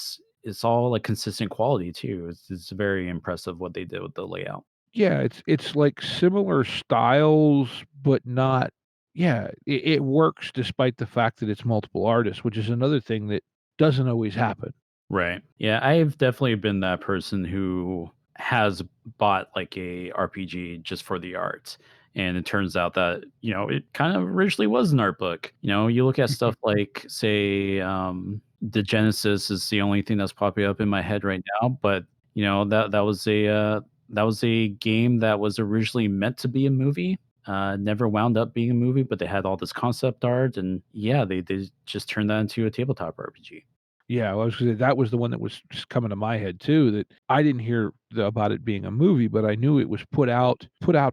Speaker 6: it's all like consistent quality too. It's very impressive what they did with the layout.
Speaker 4: Yeah, it's like similar styles, but not yeah, it works despite the fact that it's multiple artists, which is another thing that doesn't always happen.
Speaker 6: Right. Yeah, I've definitely been that person who has bought like a RPG just for the art. And it turns out that, it kind of originally was an art book. You look at stuff like, say, the Genesis is the only thing that's popping up in my head right now, but that was a game that was originally meant to be a movie. Never wound up being a movie, but they had all this concept art, and yeah, they just turned that into a tabletop RPG.
Speaker 4: Yeah, well, I was gonna say that was the one that was just coming to my head too, that I didn't hear about it being a movie, but I knew it was put out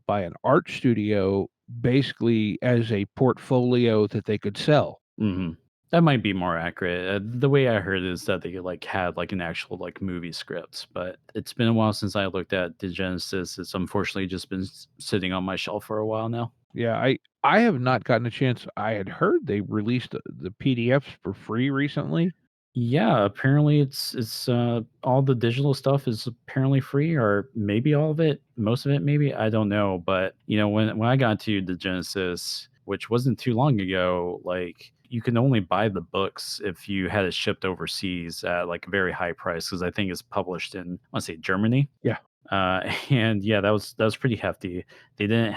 Speaker 4: by an art studio basically as a portfolio that they could sell.
Speaker 6: Mhm. That might be more accurate. The way I heard is that they like had like an actual like movie script, but it's been a while since I looked at the Genesis. It's unfortunately just been sitting on my shelf for a while now.
Speaker 4: Yeah, I have not gotten a chance. I had heard they released the PDFs for free recently.
Speaker 6: Yeah, apparently it's all the digital stuff is apparently free, or maybe all of it, most of it maybe, I don't know. But when I got to the Genesis, which wasn't too long ago, like you can only buy the books if you had it shipped overseas at like a very high price because I think it's published in I want to say Germany.
Speaker 4: Yeah.
Speaker 6: And yeah, that was pretty hefty. They didn't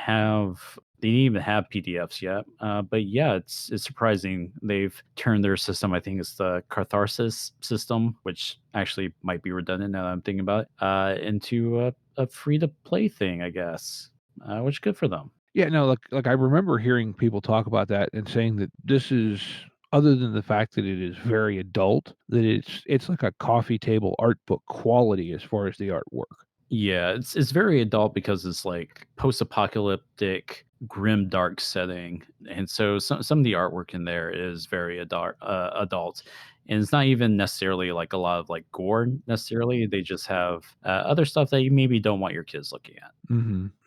Speaker 6: even have PDFs yet. But yeah, it's surprising they've turned their system. I think it's the Catharsis system, which actually might be redundant now that I'm thinking about it, into a free to play thing, I guess. Which good for them.
Speaker 4: Yeah, no, like I remember hearing people talk about that and saying that this is other than the fact that it is very adult, that it's like a coffee table art book quality as far as the artwork.
Speaker 6: Yeah, it's very adult because it's like post-apocalyptic, grim, dark setting, and so some of the artwork in there is very adult, and it's not even necessarily like a lot of like gore necessarily. They just have other stuff that you maybe don't want your kids looking at.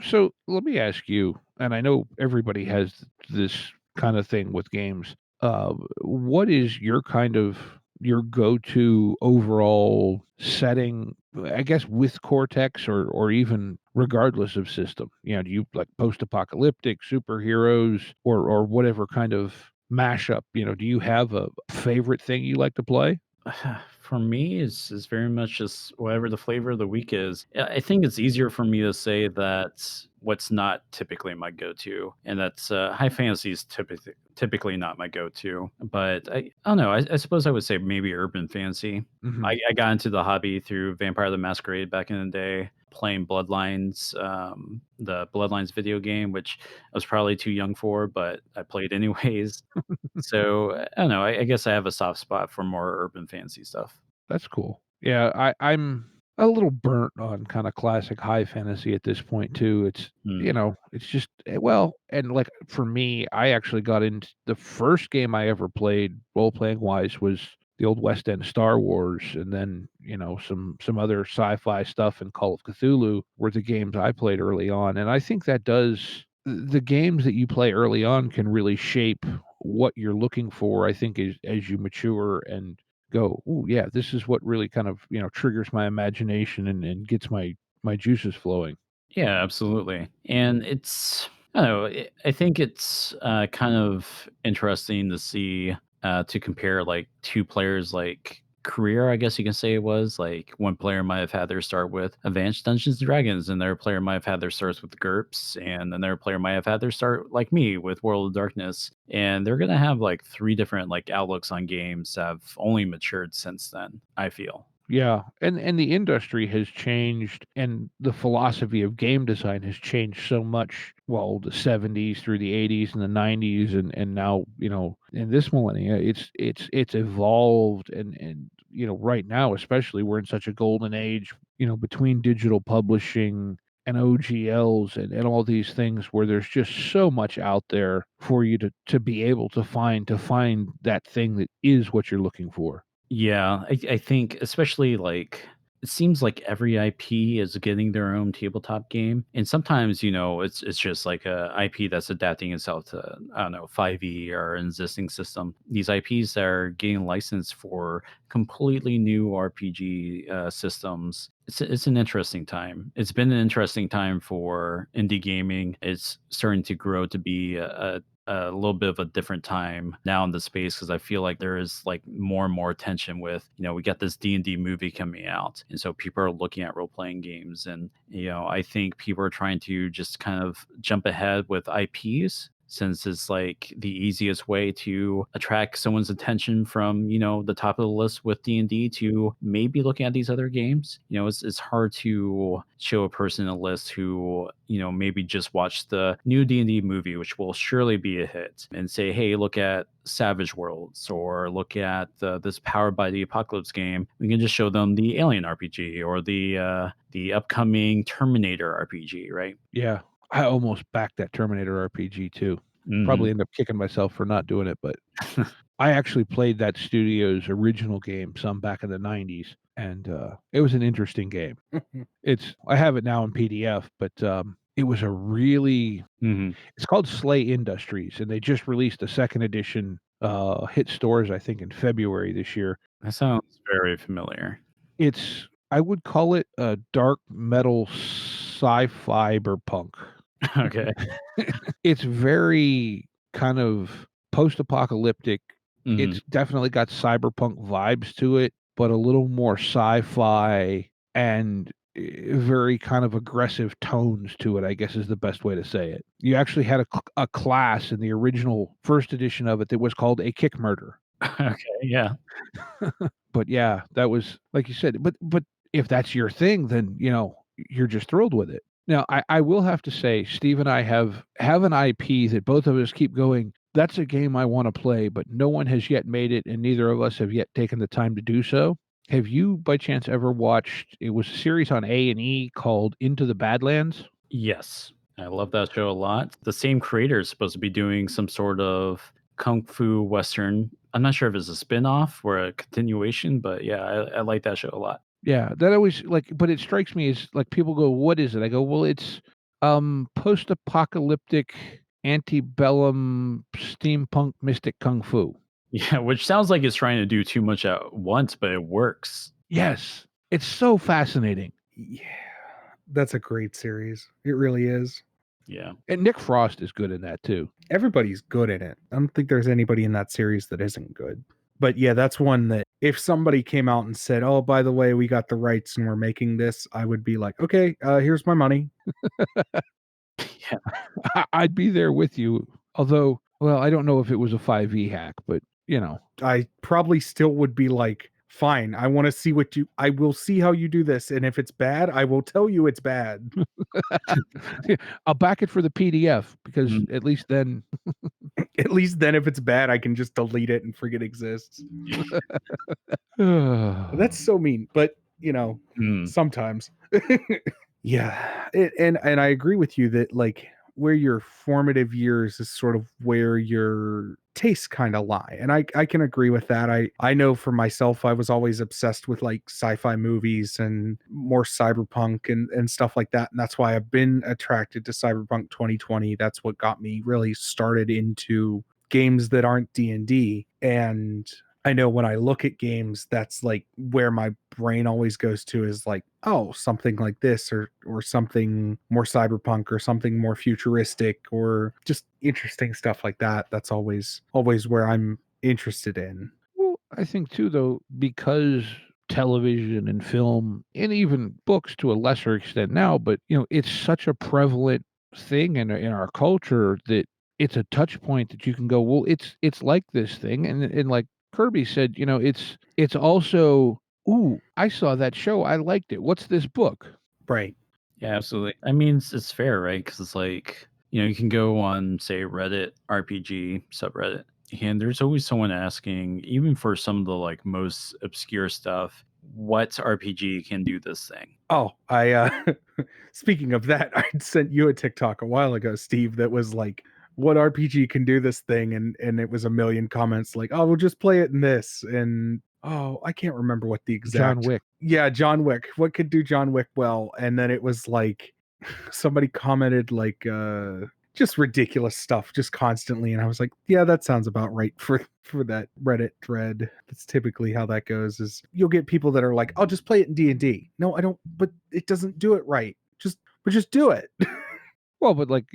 Speaker 4: So let me ask you, and I know everybody has this kind of thing with games. What is your go-to overall setting? I guess with Cortex or even regardless of system. Do you like post-apocalyptic superheroes or whatever kind of mashup? Do you have a favorite thing you like to play?
Speaker 6: For me, it's very much just whatever the flavor of the week is. I think it's easier for me to say that what's not typically my go-to, and that's high fantasy is typically not my go-to. But I don't know. I suppose I would say maybe urban fantasy.
Speaker 4: Hmm.
Speaker 6: I got into the hobby through Vampire the Masquerade back in the day, playing Bloodlines, the Bloodlines video game, which I was probably too young for, but I played anyways. So I don't know. I guess I have a soft spot for more urban fantasy stuff.
Speaker 4: That's cool. Yeah, I'm a little burnt on kind of classic high fantasy at this point too. It's it's just well, and like for me, I actually got into the first game I ever played role playing wise was the old West End Star Wars, and then some other sci-fi stuff and Call of Cthulhu were the games I played early on, and I think that does the games that you play early on can really shape what you're looking for. I think as you mature and go, oh yeah, this is what really kind of triggers my imagination and gets my juices flowing.
Speaker 6: Yeah, absolutely. And I don't know, I think it's kind of interesting to see, to compare like two players like career, I guess you can say it was. Like one player might have had their start with Advanced Dungeons and Dragons, and their player might have had their starts with GURPS, and another player might have had their start like me with World of Darkness. And they're gonna have like three different like outlooks on games that have only matured since then, I feel.
Speaker 4: Yeah, and the industry has changed, and the philosophy of game design has changed so much. Well, the '70s through the '80s and the '90s, and now in this millennia, it's evolved, and right now especially we're in such a golden age. Between digital publishing and OGLs and all these things where there's just so much out there for you to be able to find that thing that is what you're looking for.
Speaker 6: Yeah, I think especially like it seems like every IP is getting their own tabletop game, and sometimes it's just like a IP that's adapting itself to, I don't know, 5e or an existing system. These IPs that are getting licensed for completely new RPG systems. It's an interesting time. It's been an interesting time for indie gaming. It's starting to grow to be a little bit of a different time now in the space, because I feel like there is like more and more attention with, we got this D&D movie coming out, and so people are looking at role-playing games, and I think people are trying to just kind of jump ahead with IPs, since it's like the easiest way to attract someone's attention from the top of the list with D&D to maybe looking at these other games. It's hard to show a person a list who maybe just watched the new D&D movie, which will surely be a hit, and say, hey, look at Savage Worlds, or look at this Powered by the Apocalypse game. We can just show them the Alien RPG or the upcoming Terminator RPG, right?
Speaker 4: Yeah, I almost backed that Terminator RPG too. Probably end up kicking myself for not doing it, but I actually played that studio's original game some back in the '90s, and it was an interesting game. I have it now in PDF, but it was a really
Speaker 6: hmm
Speaker 4: it's called Slay Industries, and they just released a second edition. Hit stores, I think, in February this year.
Speaker 6: That sounds very familiar.
Speaker 4: I would call it a dark metal sci-fi cyberpunk.
Speaker 6: Okay.
Speaker 4: It's very kind of post-apocalyptic.
Speaker 6: hmm
Speaker 4: It's definitely got cyberpunk vibes to it, but a little more sci-fi and very kind of aggressive tones to it, I guess is the best way to say it. You actually had a class in the original first edition of it that was called a kick murder.
Speaker 6: Okay. Yeah.
Speaker 4: But yeah, that was like you said, but if that's your thing, then you're just thrilled with it. Now, I will have to say, Steve and I have an IP that both of us keep going. That's a game I want to play, but no one has yet made it, and neither of us have yet taken the time to do so. Have you, by chance, ever watched? It was a series on A&E called Into the Badlands.
Speaker 6: Yes. I love that show a lot. The same creator is supposed to be doing some sort of kung fu western. I'm not sure if it's a spin-off or a continuation, but yeah, I like that show a lot.
Speaker 4: Yeah, that always but it strikes me as like people go, "What is it?" I go, "Well, it's post-apocalyptic antebellum steampunk mystic kung fu."
Speaker 6: Yeah, which sounds like it's trying to do too much at once, but it works.
Speaker 4: Yes, it's so fascinating.
Speaker 5: Yeah, that's a great series. It really is.
Speaker 6: Yeah.
Speaker 4: And Nick Frost is good in that too.
Speaker 5: Everybody's good in it. I don't think there's anybody in that series that isn't good. But yeah, that's one that if somebody came out and said, "Oh, by the way, we got the rights and we're making this," I would be like, "Okay, here's my money."
Speaker 6: Yeah.
Speaker 4: I'd be there with you. Although, well, I don't know if it was a 5e hack, but
Speaker 5: I probably still would be like, "Fine, I want to see I will see how you do this, and if it's bad, I will tell you it's bad."
Speaker 4: I'll back it for the PDF because at least then
Speaker 5: if it's bad, I can just delete it and forget it exists. That's so mean. But
Speaker 6: Mm.
Speaker 5: sometimes. Yeah. And I agree with you that like where your formative years is sort of where your tastes kind of lie. And I can agree with that. I know for myself, I was always obsessed with like sci-fi movies and more cyberpunk and stuff like that. And that's why I've been attracted to Cyberpunk 2020. That's what got me really started into games that aren't D&D. And I know when I look at games, that's like where my brain always goes to is like, oh, something like this or something more cyberpunk or something more futuristic or just interesting stuff like that. That's always where I'm interested in.
Speaker 4: Well, I think too, though, because television and film and even books to a lesser extent now, but it's such a prevalent thing in our culture that it's a touch point that you can go, well, it's like this thing, and like Kirby said, it's also, ooh, I saw that show, I liked it. What's this book?
Speaker 5: Right.
Speaker 6: Yeah, absolutely. I mean, it's fair, right? Because it's like, you can go on, say, Reddit, RPG subreddit, and there's always someone asking, even for some of the like most obscure stuff, what RPG can do this thing?
Speaker 5: Oh, I speaking of that, I sent you a TikTok a while ago, Steve, that was like, what RPG can do this thing? And it was a million comments like, oh, we'll just play it in this. And oh, I can't remember what the exact
Speaker 4: John Wick.
Speaker 5: Yeah, John Wick. What could do John Wick well? And then it was like somebody commented like just ridiculous stuff just constantly, and I was like, yeah, that sounds about right for that Reddit thread. That's typically how that goes, is you'll get people that are like, I'll just play it in D&D. No, I don't, but it doesn't do it right. Just do it.
Speaker 4: Well, but like,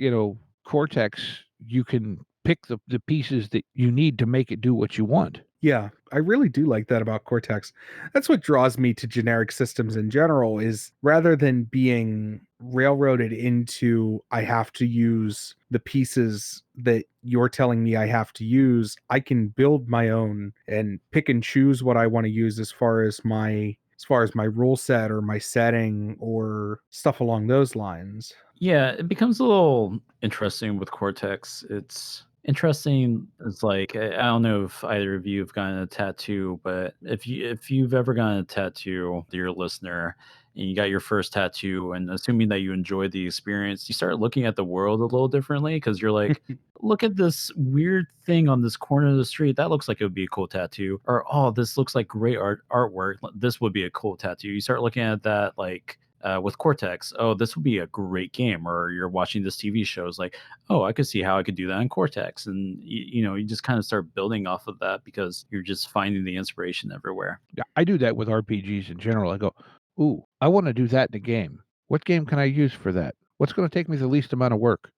Speaker 4: Cortex, you can pick the pieces that you need to make it do what you want.
Speaker 5: Yeah, I really do like that about Cortex. That's what draws me to generic systems in general, is rather than being railroaded into I have to use the pieces that you're telling me I have to use, I can build my own and pick and choose what I want to use as far as my rule set or my setting or stuff along those lines.
Speaker 6: Yeah, it becomes a little interesting with Cortex. It's interesting. It's like I don't know if either of you have gotten a tattoo, but if you've ever gotten a tattoo, dear listener, and you got your first tattoo, and assuming that you enjoyed the experience, you start looking at the world a little differently because you're like, look at this weird thing on this corner of the street. That looks like it would be a cool tattoo. Or oh, this looks like great artwork. This would be a cool tattoo. You start looking at that like with Cortex, oh, this would be a great game. Or you're watching this TV show, it's like, oh, I could see how I could do that in Cortex. And, you just kind of start building off of that because you're just finding the inspiration everywhere.
Speaker 4: Yeah, I do that with RPGs in general. I go, ooh, I want to do that in a game. What game can I use for that? What's going to take me the least amount of work?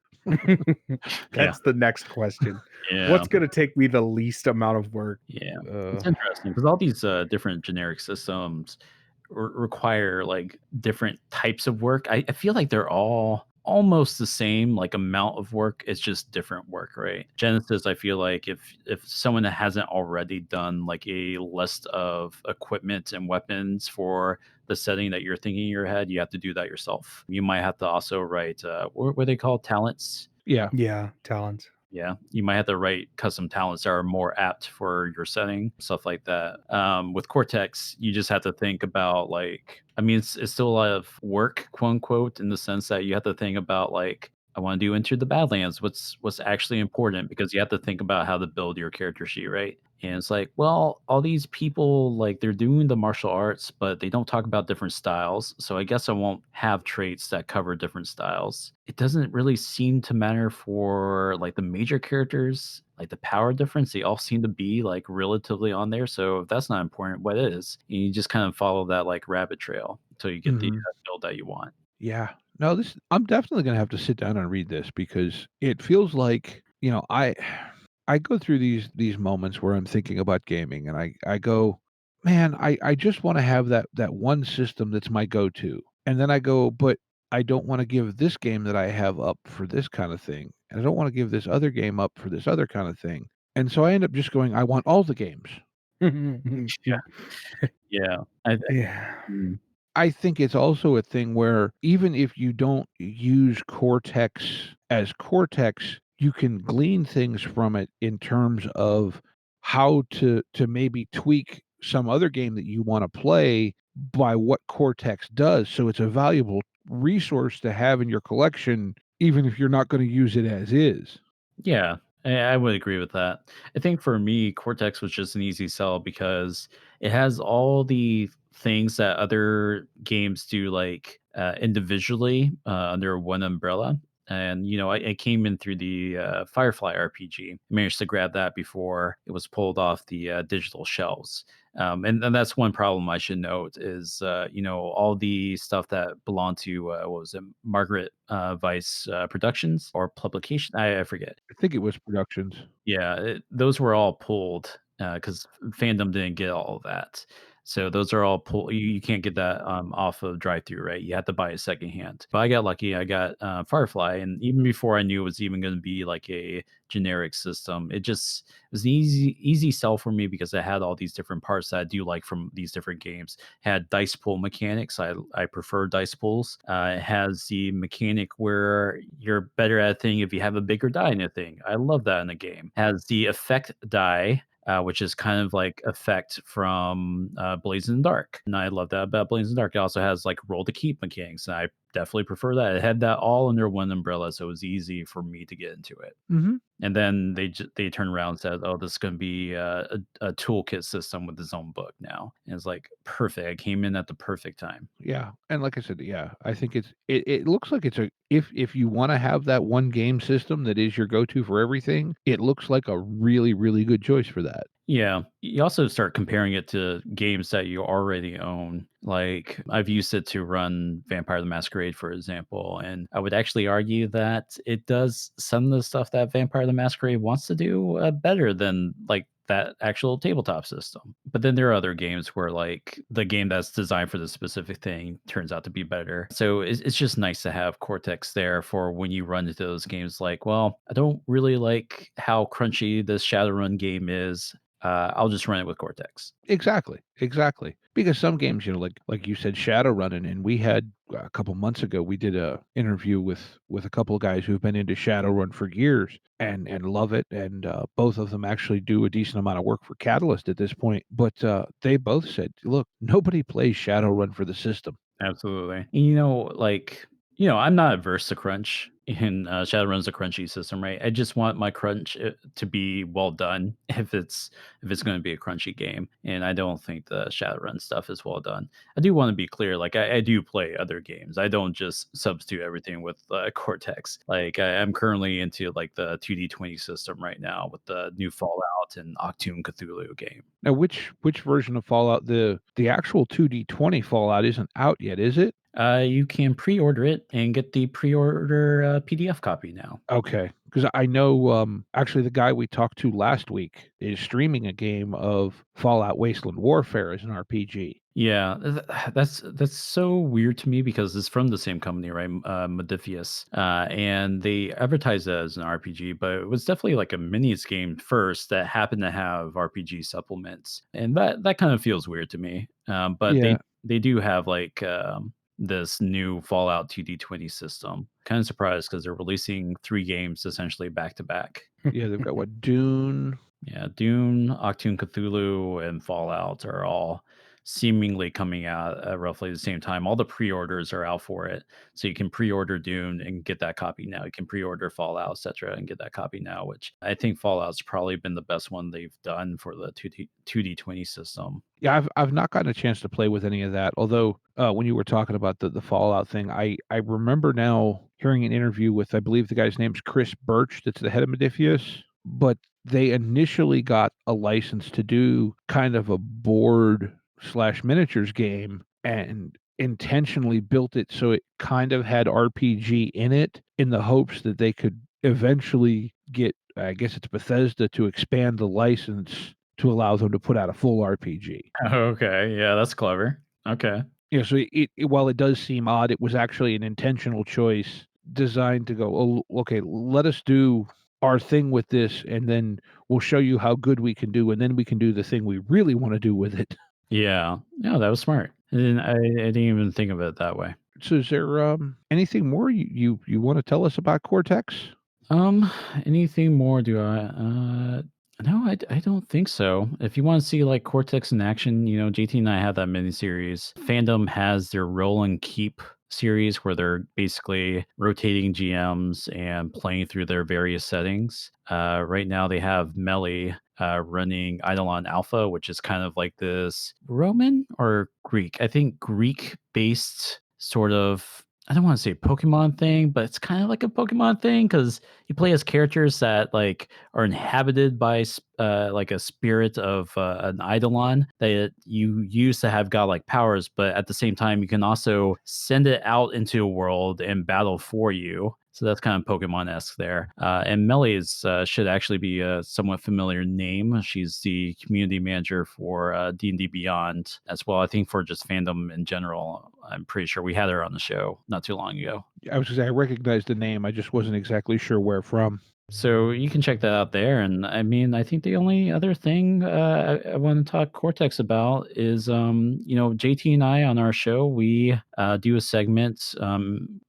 Speaker 5: That's the next question.
Speaker 6: Yeah.
Speaker 5: What's going to take me the least amount of work?
Speaker 6: Yeah. It's interesting because all these different generic systems require like different types of work. I feel like they're all almost the same like amount of work. It's just different work, right? Genesis, I feel like if someone that hasn't already done like a list of equipment and weapons for the setting that you're thinking in your head, you have to do that yourself. You might have to also write what are they called, talents?
Speaker 5: Yeah, talent.
Speaker 6: Yeah, you might have to write custom talents that are more apt for your setting, stuff like that. With Cortex, you just have to think about like, I mean, it's still a lot of work, quote unquote, in the sense that you have to think about like, I want to do Enter the Badlands. What's actually important, because you have to think about how to build your character sheet, right? And it's like, well, all these people, like, they're doing the martial arts, but they don't talk about different styles. So I guess I won't have traits that cover different styles. It doesn't really seem to matter for like the major characters, like the power difference. They all seem to be like relatively on there. So if that's not important, what is? And you just kind of follow that like rabbit trail until you get the build that you want.
Speaker 4: Yeah. No, I'm definitely going to have to sit down and read this, because it feels like, I go through these moments where I'm thinking about gaming, and I go, man, I just want to have that one system that's my go-to. And then I go, but I don't want to give this game that I have up for this kind of thing. And I don't want to give this other game up for this other kind of thing. And so I end up just going, I want all the games.
Speaker 6: Yeah. Yeah.
Speaker 5: Yeah.
Speaker 4: I think it's also a thing where even if you don't use Cortex as Cortex, you can glean things from it in terms of how to maybe tweak some other game that you want to play by what Cortex does. So it's a valuable resource to have in your collection, even if you're not going to use it as is.
Speaker 6: Yeah, I would agree with that. I think for me, Cortex was just an easy sell because it has all the things that other games do, like individually under one umbrella. And I came in through the Firefly RPG. Managed to grab that before it was pulled off the digital shelves. And that's one problem I should note is all the stuff that belonged to what was it, Margaret Vice Productions or publication, I forget.
Speaker 4: I think it was Productions.
Speaker 6: Yeah, those were all pulled because Fandom didn't get all of that. So those are all pulled. You can't get that off of drive-through, right? You have to buy it secondhand. But I got lucky. I got Firefly, and even before I knew it was even going to be like a generic system, it was an easy sell for me because I had all these different parts that I do like from these different games. Had dice pool mechanics. I prefer dice pools. It has the mechanic where you're better at a thing if you have a bigger die in a thing. I love that in the game. Has the effect die, which is kind of like effect from Blades in the Dark. And I love that about Blades in the Dark. It also has like roll to keep mechanics, and I definitely prefer that. It had that all under one umbrella, so it was easy for me to get into it.
Speaker 4: Mm-hmm.
Speaker 6: And then they turned around and said, "Oh, this is going to be a toolkit system with its own book now." And it's like perfect. I came in at the perfect time.
Speaker 4: Yeah, and like I said, yeah, I think it looks like it's a if you want to have that one game system that is your go-to for everything, it looks like a really, really good choice for that.
Speaker 6: Yeah. You also start comparing it to games that you already own. Like I've used it to run Vampire the Masquerade, for example, and I would actually argue that it does some of the stuff that Vampire the Masquerade wants to do better than like that actual tabletop system. But then there are other games where like the game that's designed for the specific thing turns out to be better. So it's just nice to have Cortex there for when you run into those games like, well, I don't really like how crunchy this Shadowrun game is. I'll just run it with Cortex.
Speaker 4: Exactly, exactly. Because some games, like you said, Shadowrunning, and we had a couple months ago, we did a interview with a couple of guys who've been into Shadowrun for years and love it, and both of them actually do a decent amount of work for Catalyst at this point. But they both said, "Look, nobody plays Shadowrun for the system."
Speaker 6: Absolutely. And, I'm not averse to crunch. And Shadowrun's a crunchy system, right? I just want my crunch to be well done if it's going to be a crunchy game. And I don't think the Shadowrun stuff is well done. I do want to be clear, like I do play other games. I don't just substitute everything with Cortex. Like I'm currently into like the 2D20 system right now with the new Fallout and Octoon Cthulhu game.
Speaker 4: Now, which version of Fallout, the actual 2D20 Fallout isn't out yet, is it?
Speaker 6: You can pre-order it and get the pre-order PDF copy now.
Speaker 4: Okay, because I know actually the guy we talked to last week is streaming a game of Fallout Wasteland Warfare as an RPG.
Speaker 6: Yeah, that's so weird to me because it's from the same company, right? Modifius, and they advertised it as an RPG, but it was definitely like a minis game first that happened to have RPG supplements, and that kind of feels weird to me. But
Speaker 4: Yeah.
Speaker 6: they do have like this new Fallout 2D20 system. Kind of surprised because they're releasing 3 games essentially back to back.
Speaker 4: Yeah, they've got what, Dune?
Speaker 6: Yeah, Dune, Octoon Cthulhu, and Fallout are all seemingly coming out at roughly the same time. All the pre-orders are out for it, so you can pre-order Dune and get that copy now. You can pre-order Fallout, etc., and get that copy now. Which I think Fallout's probably been the best one they've done for the 2D20 system.
Speaker 4: Yeah, I've not gotten a chance to play with any of that. Although when you were talking about the Fallout thing, I remember now hearing an interview with, I believe the guy's name's Chris Birch, that's the head of Modifius, but they initially got a license to do kind of a board slash miniatures game and intentionally built it so it kind of had RPG in it in the hopes that they could eventually get, I guess it's Bethesda, to expand the license to allow them to put out a full RPG.
Speaker 6: Okay, yeah, that's clever. Okay.
Speaker 4: Yeah, so while it does seem odd, it was actually an intentional choice designed to go, oh, okay, let us do our thing with this, and then we'll show you how good we can do, and then we can do the thing we really want to do with it.
Speaker 6: Yeah, no, that was smart. I didn't even think of it that way.
Speaker 4: So is there anything more you want to tell us about Cortex?
Speaker 6: Anything more do I No, I don't think so. If you want to see like Cortex in action, JT and I have that miniseries. Fandom has their Roll and Keep series where they're basically rotating GMs and playing through their various settings. Right now, they have Melly running Eidolon Alpha, which is kind of like this Roman or Greek. I think Greek based sort of. I don't want to say Pokemon thing, but it's kind of like a Pokemon thing because you play as characters that like are inhabited by like a spirit of an eidolon that you use to have godlike powers, but at the same time you can also send it out into a world and battle for you. So that's kind of Pokemon-esque there. And Melly is should actually be a somewhat familiar name. She's the community manager for D&D Beyond as well. I think for just fandom in general. I'm pretty sure we had her on the show not too long ago.
Speaker 4: I was going to say, I recognized the name. I just wasn't exactly sure where from.
Speaker 6: So you can check that out there. And I mean, I think the only other thing I want to talk Cortex about is, JT and I on our show, we do a segment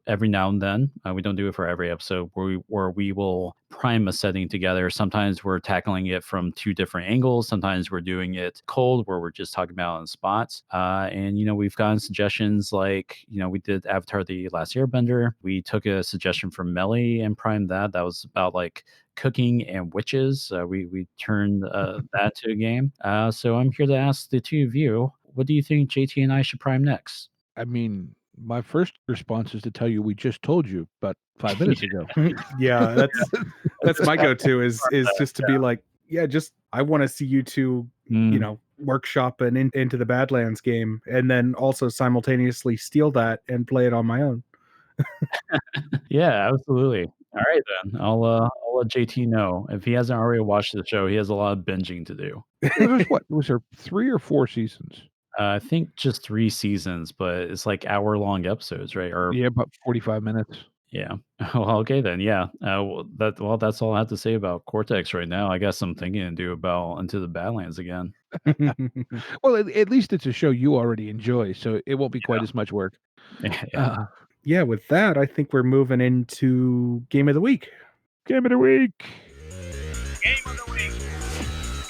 Speaker 6: every now and then. We don't do it for every episode where we will prime a setting together. Sometimes we're tackling it from two different angles. Sometimes we're doing it cold where we're just talking about on spots. And we've gotten suggestions like, we did Avatar the Last Airbender. We took a suggestion from Melly and primed that. That was about like cooking and witches. We turned that to a game. So I'm here to ask the two of you, what do you think JT and I should prime next?
Speaker 4: I mean, my first response is to tell you we just told you about 5 minutes ago.
Speaker 5: Yeah, that's my go-to is just to be like, yeah, just I want to see you two, workshop an Into the Badlands game, and then also simultaneously steal that and play it on my own.
Speaker 6: Yeah, absolutely. All right then. I'll let JT know if he hasn't already watched the show. He has a lot of binging to do.
Speaker 4: Was there 3 or 4 seasons?
Speaker 6: I think just 3 seasons, but it's like hour-long episodes, right? Or
Speaker 4: Yeah, about 45 minutes.
Speaker 6: yeah. Well, okay then. Yeah. That's all I have to say about Cortex right now. I got some thinking to do about Into the Badlands again.
Speaker 4: Well, at least it's a show you already enjoy, so it won't be quite as much work.
Speaker 6: Yeah.
Speaker 5: Yeah, with that, I think we're moving into Game of the Week.
Speaker 4: Game of the week.
Speaker 1: Game of the week.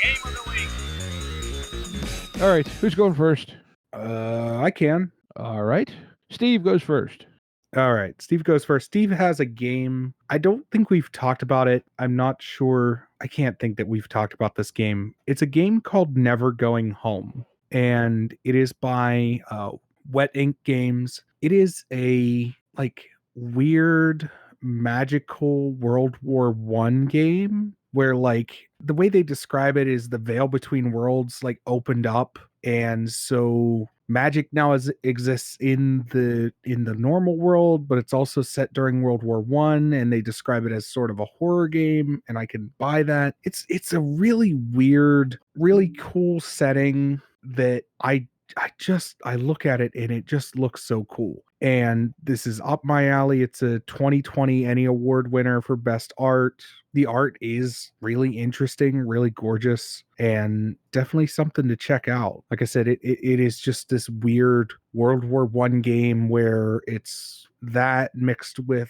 Speaker 1: Game of the week.
Speaker 4: All right, who's going first?
Speaker 5: I can.
Speaker 4: All right, Steve goes first.
Speaker 5: All right, Steve goes first. Steve has a game. I don't think we've talked about it. I'm not sure. I can't think that we've talked about this game. It's a game called Never Going Home, and it is by Wet Ink Games. It is a like weird magical World War I game where like the way they describe it is the veil between worlds like opened up, and so magic now exists in the normal world, but it's also set during World War One, and they describe it as sort of a horror game, and I can buy that. It's a really weird, really cool setting that I look at it and it just looks so cool. And this is up my alley. It's a 2020 Annie Award winner for best art. The art is really interesting, really gorgeous, and definitely something to check out. Like I said, it is just this weird World War One game where it's that mixed with,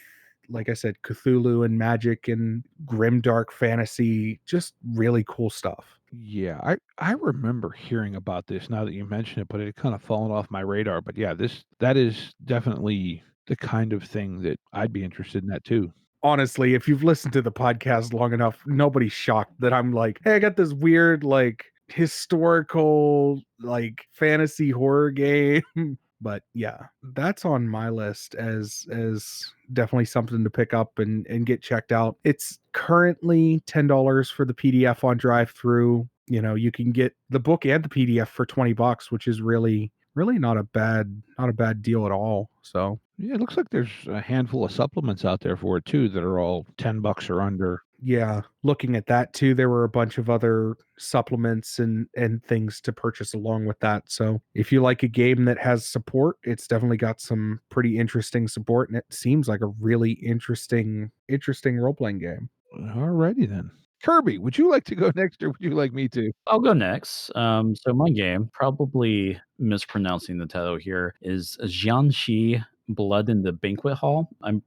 Speaker 5: like I said, Cthulhu and magic and grimdark fantasy, just really cool stuff.
Speaker 4: Yeah, I remember hearing about this now that you mention it, but it had kind of fallen off my radar. But yeah, that is definitely the kind of thing that I'd be interested in that too.
Speaker 5: Honestly, if you've listened to the podcast long enough, nobody's shocked that I'm like, hey, I got this weird, like, historical, like, fantasy horror game. But yeah, that's on my list as definitely something to pick up and get checked out. It's currently $10 for the PDF on drive-through. You can get the book and the PDF for $20, which is really not a bad deal at all. So
Speaker 4: yeah, it looks like there's a handful of supplements out there for it too that are all $10 or under.
Speaker 5: Yeah, looking at that too, there were a bunch of other supplements and things to purchase along with that. So if you like a game that has support, it's definitely got some pretty interesting support, and it seems like a really interesting role-playing game.
Speaker 4: Alrighty then. Kerby, would you like to go next, or would you like me to?
Speaker 6: I'll go next. So my game, probably mispronouncing the title here, is Jianxi Blood in the Banquet Hall. I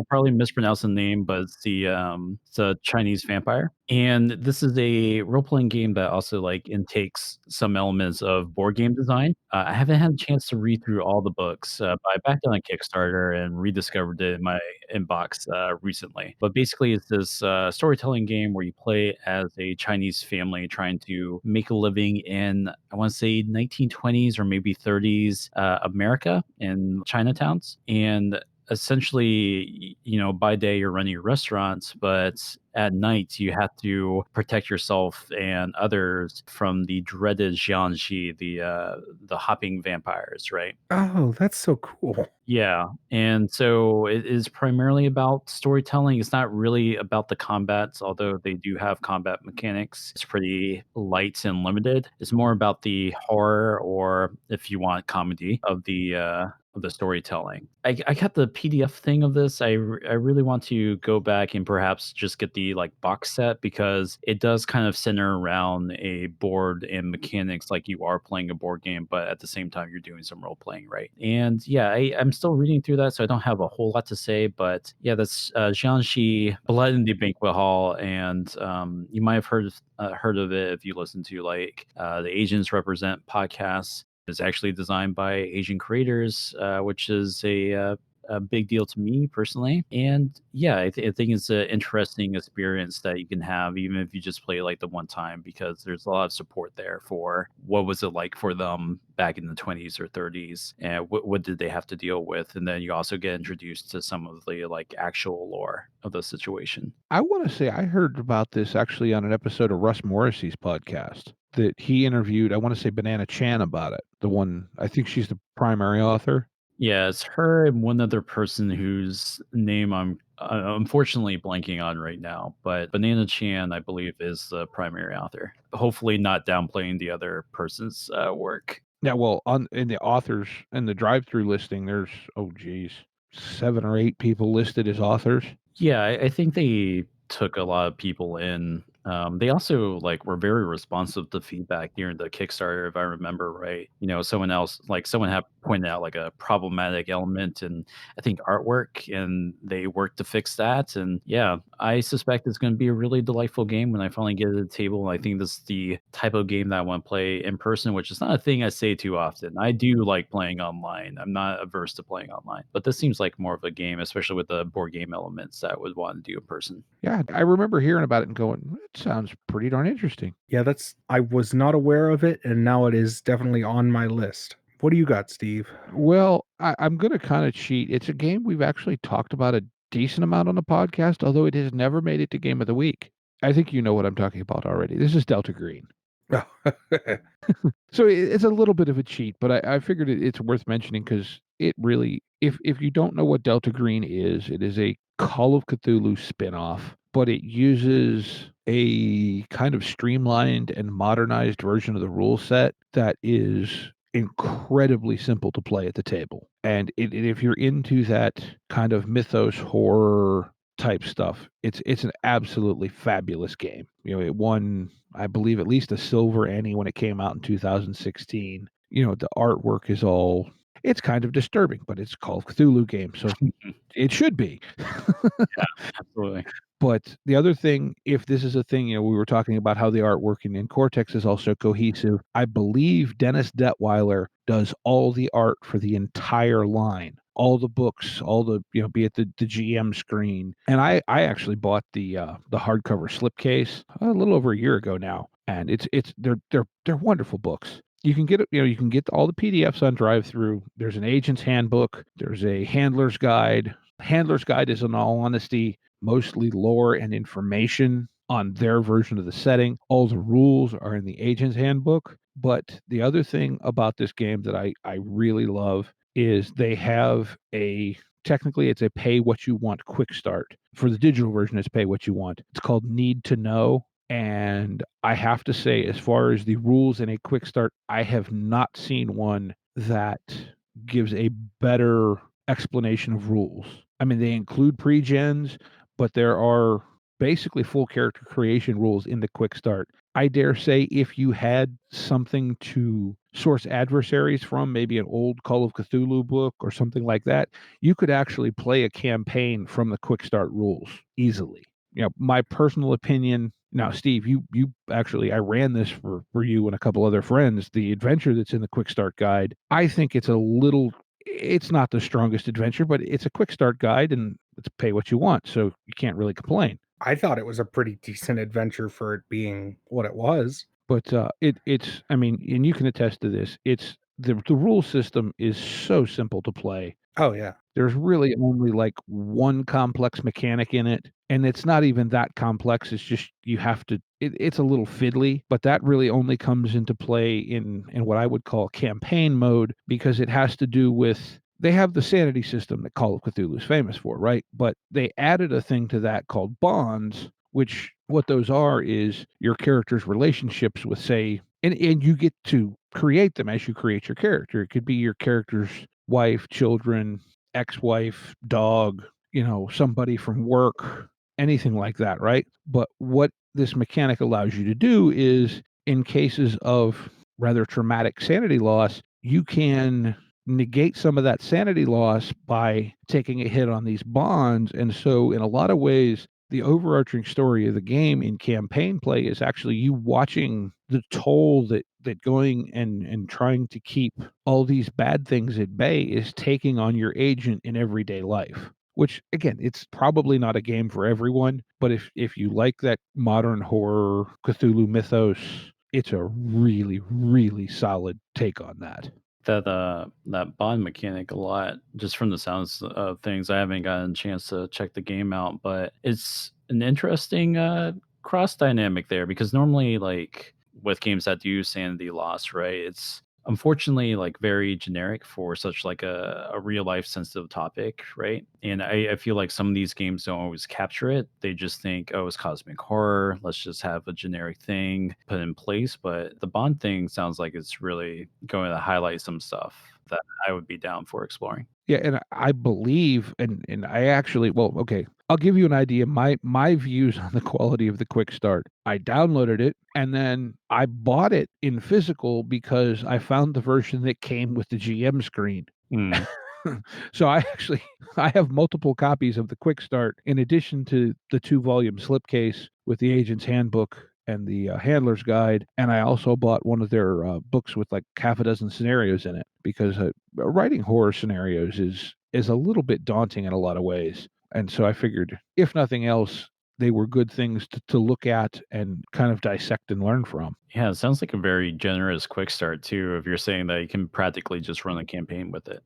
Speaker 6: probably mispronounced the name, but it's a Chinese vampire. And this is a role playing game that also like intakes some elements of board game design. I haven't had a chance to read through all the books, but I backed it on Kickstarter and rediscovered it in my inbox recently. But basically, it's this storytelling game where you play as a Chinese family trying to make a living in, I want to say, 1920s or maybe 30s America in Chinatowns. And essentially, by day you're running your restaurants, but at night you have to protect yourself and others from the dreaded Jiangxi, the hopping vampires, right?
Speaker 5: Oh, that's so cool.
Speaker 6: Yeah, and so it is primarily about storytelling. It's not really about the combats, although they do have combat mechanics. It's pretty light and limited. It's more about the horror, or if you want, comedy of the storytelling. I got the PDF thing of this. I really want to go back and perhaps just get the like box set, because it does kind of center around a board and mechanics like you are playing a board game, but at the same time you're doing some role playing, right? And yeah, I'm still reading through that, so I don't have a whole lot to say. But yeah, that's Jiangxi, Blood in the Banquet Hall, and you might have heard of it if you listen to like the Asians Represent podcast. Is actually designed by Asian creators, which is a big deal to me personally. And yeah, I think it's an interesting experience that you can have, even if you just play like the one time, because there's a lot of support there for what was it like for them back in the 20s or 30s, and what did they have to deal with. And then you also get introduced to some of the like actual lore of the situation.
Speaker 4: I want to say I heard about this actually on an episode of Russ Morrissey's podcast that he interviewed. I want to say Banana Chan about it. The one, I think she's the primary author.
Speaker 6: Yeah, it's her and one other person whose name I'm unfortunately blanking on right now. But Banana Chan, I believe, is the primary author. Hopefully, not downplaying the other person's work.
Speaker 4: Yeah, well, in the authors and the drive-through listing, there's 7 or 8 people listed as authors.
Speaker 6: Yeah, I think they took a lot of people in. They also like were very responsive to feedback during the Kickstarter, if I remember right. Someone had pointed out like a problematic element in, I think, artwork, and they worked to fix that. And yeah, I suspect it's going to be a really delightful game when I finally get to the table. I think this is the type of game that I want to play in person, which is not a thing I say too often. I do like playing online. I'm not averse to playing online, but this seems like more of a game, especially with the board game elements, that I would want to do in person.
Speaker 4: Yeah, I remember hearing about it and going, it sounds pretty darn interesting.
Speaker 5: Yeah, I was not aware of it, and now it is definitely on my list. What do you got, Steve?
Speaker 4: Well, I'm going to kind of cheat. It's a game we've actually talked about a decent amount on the podcast, although it has never made it to Game of the Week. I think you know what I'm talking about already. This is Delta Green. So it's a little bit of a cheat, but I figured it's worth mentioning because it really, if you don't know what Delta Green is, it is a Call of Cthulhu spinoff, but it uses a kind of streamlined and modernized version of the rule set that is incredibly simple to play at the table. And if you're into that kind of mythos horror type stuff, it's an absolutely fabulous game. It won, I believe, at least a silver Annie when it came out in 2016. The artwork is it's kind of disturbing, but it's Call of Cthulhu game, so it should be.
Speaker 6: Yeah, absolutely.
Speaker 4: But the other thing, if this is a thing, we were talking about how the artwork in Cortex is also cohesive. I believe Dennis Detweiler does all the art for the entire line, all the books, all the, be it the GM screen. And I actually bought the hardcover slipcase a little over a year ago now, and they're wonderful books. You can get you can get all the PDFs on drive-through. There's an agent's handbook. There's a handler's guide. Handler's guide is, in all honesty, mostly lore and information on their version of the setting. All the rules are in the agent's handbook. But the other thing about this game that I really love is they have technically it's a pay what you want quick start. For the digital version, it's pay what you want. It's called Need to Know. And I have to say, as far as the rules in a quick start, I have not seen one that gives a better explanation of rules. I mean, they include pre-gens, but there are basically full character creation rules in the quick start. I dare say if you had something to source adversaries from, maybe an old Call of Cthulhu book or something like that, you could actually play a campaign from the quick start rules easily. My personal opinion. Now, Steve, you actually, I ran this for you and a couple other friends. The adventure that's in the quick start guide, I think it's not the strongest adventure, but it's a quick start guide, and it's pay what you want, so you can't really complain.
Speaker 5: I thought it was a pretty decent adventure for it being what it was.
Speaker 4: But it's, I mean, and you can attest to this. It's the rule system is so simple to play.
Speaker 5: Oh yeah.
Speaker 4: There's really only like one complex mechanic in it, and it's not even that complex. It's just you have to. It's a little fiddly, but that really only comes into play in what I would call campaign mode, because it has to do with, they have the sanity system that Call of Cthulhu is famous for, right? But they added a thing to that called bonds, which what those are is your character's relationships with, say, and you get to create them as you create your character. It could be your character's wife, children, ex-wife, dog, somebody from work, anything like that, right? But what this mechanic allows you to do is, in cases of rather traumatic sanity loss, you can negate some of that sanity loss by taking a hit on these bonds. And so in a lot of ways, the overarching story of the game in campaign play is actually you watching the toll that going and trying to keep all these bad things at bay is taking on your agent in everyday life. Which, again, it's probably not a game for everyone, but if you like that modern horror Cthulhu mythos, it's a really, really solid take on that.
Speaker 6: That bond mechanic a lot, just from the sounds of things. I haven't gotten a chance to check the game out, but it's an interesting cross dynamic there, because normally, like with games that do sanity loss, right, it's unfortunately like very generic for such like a real life sensitive topic, right? And I feel like some of these games don't always capture it. They just think, oh, it's cosmic horror, let's just have a generic thing put in place. But the bond thing sounds like it's really going to highlight some stuff that I would be down for exploring.
Speaker 4: Yeah, and I believe, and I actually, well, okay, I'll give you an idea. My views on the quality of the quick start. I downloaded it, and then I bought it in physical because I found the version that came with the GM screen.
Speaker 6: Mm.
Speaker 4: So I have multiple copies of the quick start, in addition to the 2-volume slipcase with the agent's handbook and the handler's guide. And I also bought one of their books with like half a dozen scenarios in it, because writing horror scenarios is a little bit daunting in a lot of ways. And so I figured, if nothing else, they were good things to look at and kind of dissect and learn from.
Speaker 6: Yeah, it sounds like a very generous quick start too, if you're saying that you can practically just run a campaign with it.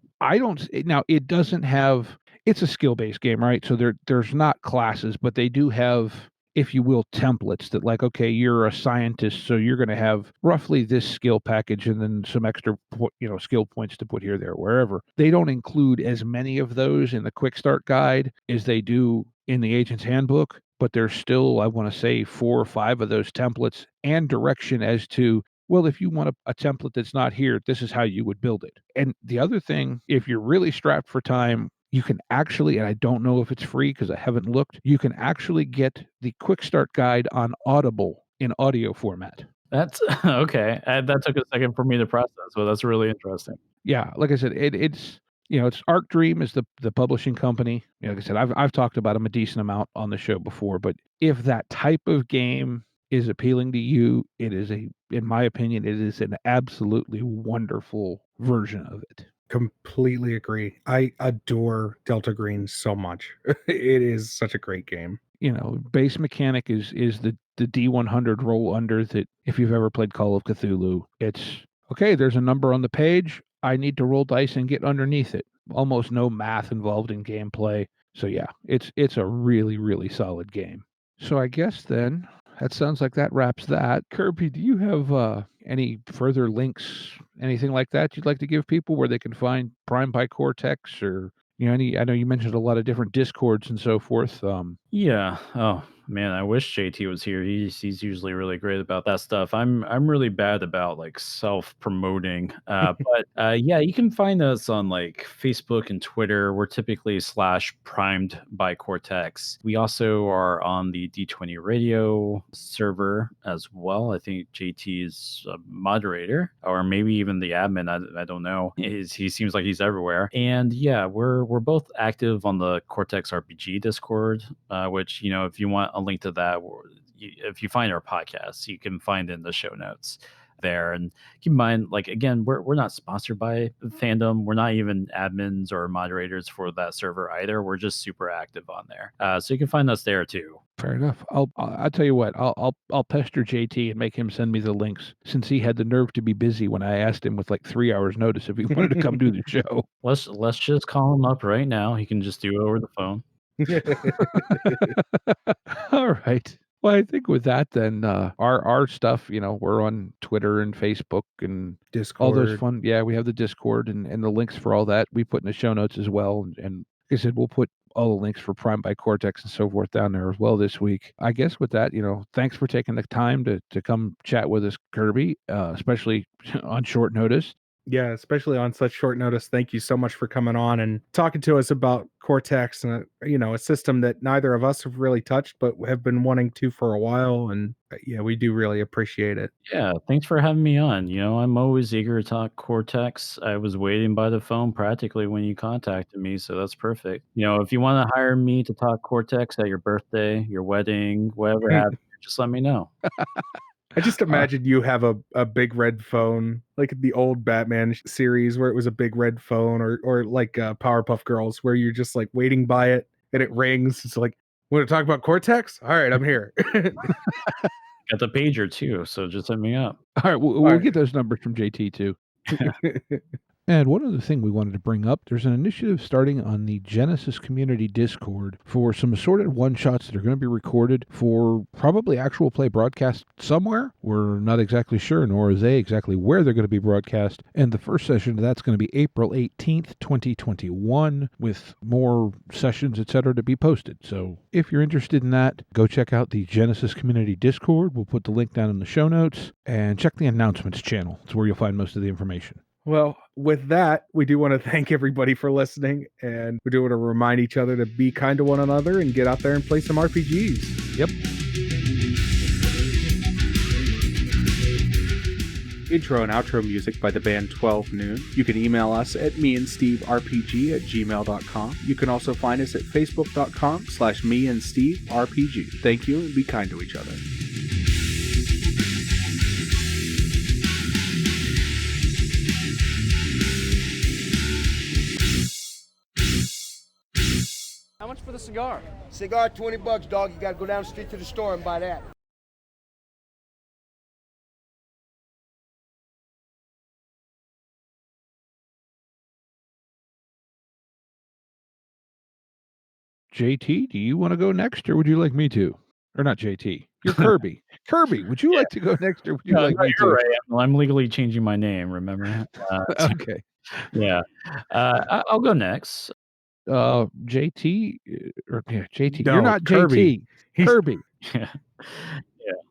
Speaker 4: Now it doesn't have, it's a skill-based game, right? So there's not classes, but they do have, if you will, templates that, like, okay, you're a scientist, so you're going to have roughly this skill package and then some extra, skill points to put here, there, wherever. They don't include as many of those in the quick start guide as they do in the agent's handbook, but there's still, I want to say, 4 or 5 of those templates and direction as to, well, if you want a template that's not here, this is how you would build it. And the other thing, if you're really strapped for time, you can actually, and I don't know if it's free because I haven't looked, you can actually get the quick start guide on Audible in audio format.
Speaker 6: That's okay. That took a second for me to process, but that's really interesting.
Speaker 4: Yeah, like I said, it's Arc Dream is the publishing company. Like I said, I've talked about them a decent amount on the show before, but if that type of game is appealing to you, it is in my opinion, it is an absolutely wonderful version of it.
Speaker 5: Completely agree. I adore Delta Green so much. It is such a great game.
Speaker 4: Base mechanic is the D100 roll under, that if you've ever played Call of Cthulhu, it's okay, there's a number on the page, I need to roll dice and get underneath it. Almost no math involved in gameplay. So yeah, it's a really, really solid game. So I guess then that sounds like that wraps that. Kerby, do you have any further links, anything like that you'd like to give people where they can find Prime by Cortex, or I know you mentioned a lot of different Discords and so forth.
Speaker 6: Yeah. Oh man, I wish JT was here. He's usually really great about that stuff. I'm really bad about like self promoting. But yeah, you can find us on like Facebook and Twitter. We're typically slash primed by Cortex. We also are on the D20 radio server as well. I think JT is a moderator or maybe even the admin. I don't know. He seems like he's everywhere. And yeah, we're both active on the Cortex RPG Discord, which, you know, if you want a link to that, if you find our podcast, you can find in the show notes there. And keep in mind, like, again, we're not sponsored by Fandom. We're not even admins or moderators for that server either. We're just super active on there. So you can find us there too.
Speaker 4: Fair enough. I'll tell you what. I'll pester JT and make him send me the links, since he had the nerve to be busy when I asked him with like 3 hours notice if he wanted to come do the show.
Speaker 6: Let's just call him up right now. He can just do it over the phone.
Speaker 4: All right. Well, I think with that, then our stuff, you know, we're on Twitter and Facebook and all those
Speaker 5: Discord.
Speaker 4: fun. Yeah, we have the Discord and the links for all that. We put in the show notes as well. And like I said, we'll put all the links for Prime by Cortex and so forth down there as well this week. I guess with that, you know, thanks for taking the time to come chat with us, Kerby, especially on short notice.
Speaker 5: Yeah, especially on such short notice. Thank you so much for coming on and talking to us about Cortex and a system that neither of us have really touched, but have been wanting to for a while. And yeah, we do really appreciate it.
Speaker 6: Yeah, thanks for having me on. You know, I'm always eager to talk Cortex. I was waiting by the phone practically when you contacted me, so that's perfect. You know, if you want to hire me to talk Cortex at your birthday, your wedding, whatever have you, just let me know.
Speaker 5: I just imagine you have a big red phone, like the old Batman series where it was a big red phone, or like Powerpuff Girls, where you're just like waiting by it and it rings. It's like, want to talk about Cortex? All right, I'm here.
Speaker 6: Got the pager too, so just hit me up.
Speaker 4: All right, we'll
Speaker 5: right.
Speaker 4: get those numbers from JT too. And one other thing we wanted to bring up, there's an initiative starting on the Genesis Community Discord for some assorted one-shots that are going to be recorded for probably actual play broadcast somewhere. We're not exactly sure, nor is they exactly where they're going to be broadcast. And the first session of that's going to be April 18th, 2021, with more sessions, etc., to be posted. So if you're interested in that, go check out the Genesis Community Discord. We'll put the link down in the show notes, and check the announcements channel. It's where you'll find most of the information.
Speaker 5: Well, with that, we do want to thank everybody for listening, and we do want to remind each other to be kind to one another and get out there and play some RPGs.
Speaker 4: Yep.
Speaker 5: Intro and outro music by the band 12 Noon. You can email us at meandsteverpg@gmail.com. You can also find us at facebook.com/meandsteverpg. Thank you, and be kind to each other.
Speaker 3: How much for the cigar?
Speaker 7: Cigar, $20, dog. You gotta go down the street to the store and buy that.
Speaker 4: JT, do you want to go next, or would you like me to? Or not JT. You're Kerby. Kerby, would you like to go next, or would you like me to?
Speaker 6: Right. I'm legally changing my name, remember?
Speaker 4: Okay.
Speaker 6: Yeah. I'll go next.
Speaker 4: JT, or yeah, JT.
Speaker 5: No,
Speaker 4: You're not
Speaker 5: Kerby.
Speaker 4: JT. Kerby.
Speaker 6: Yeah.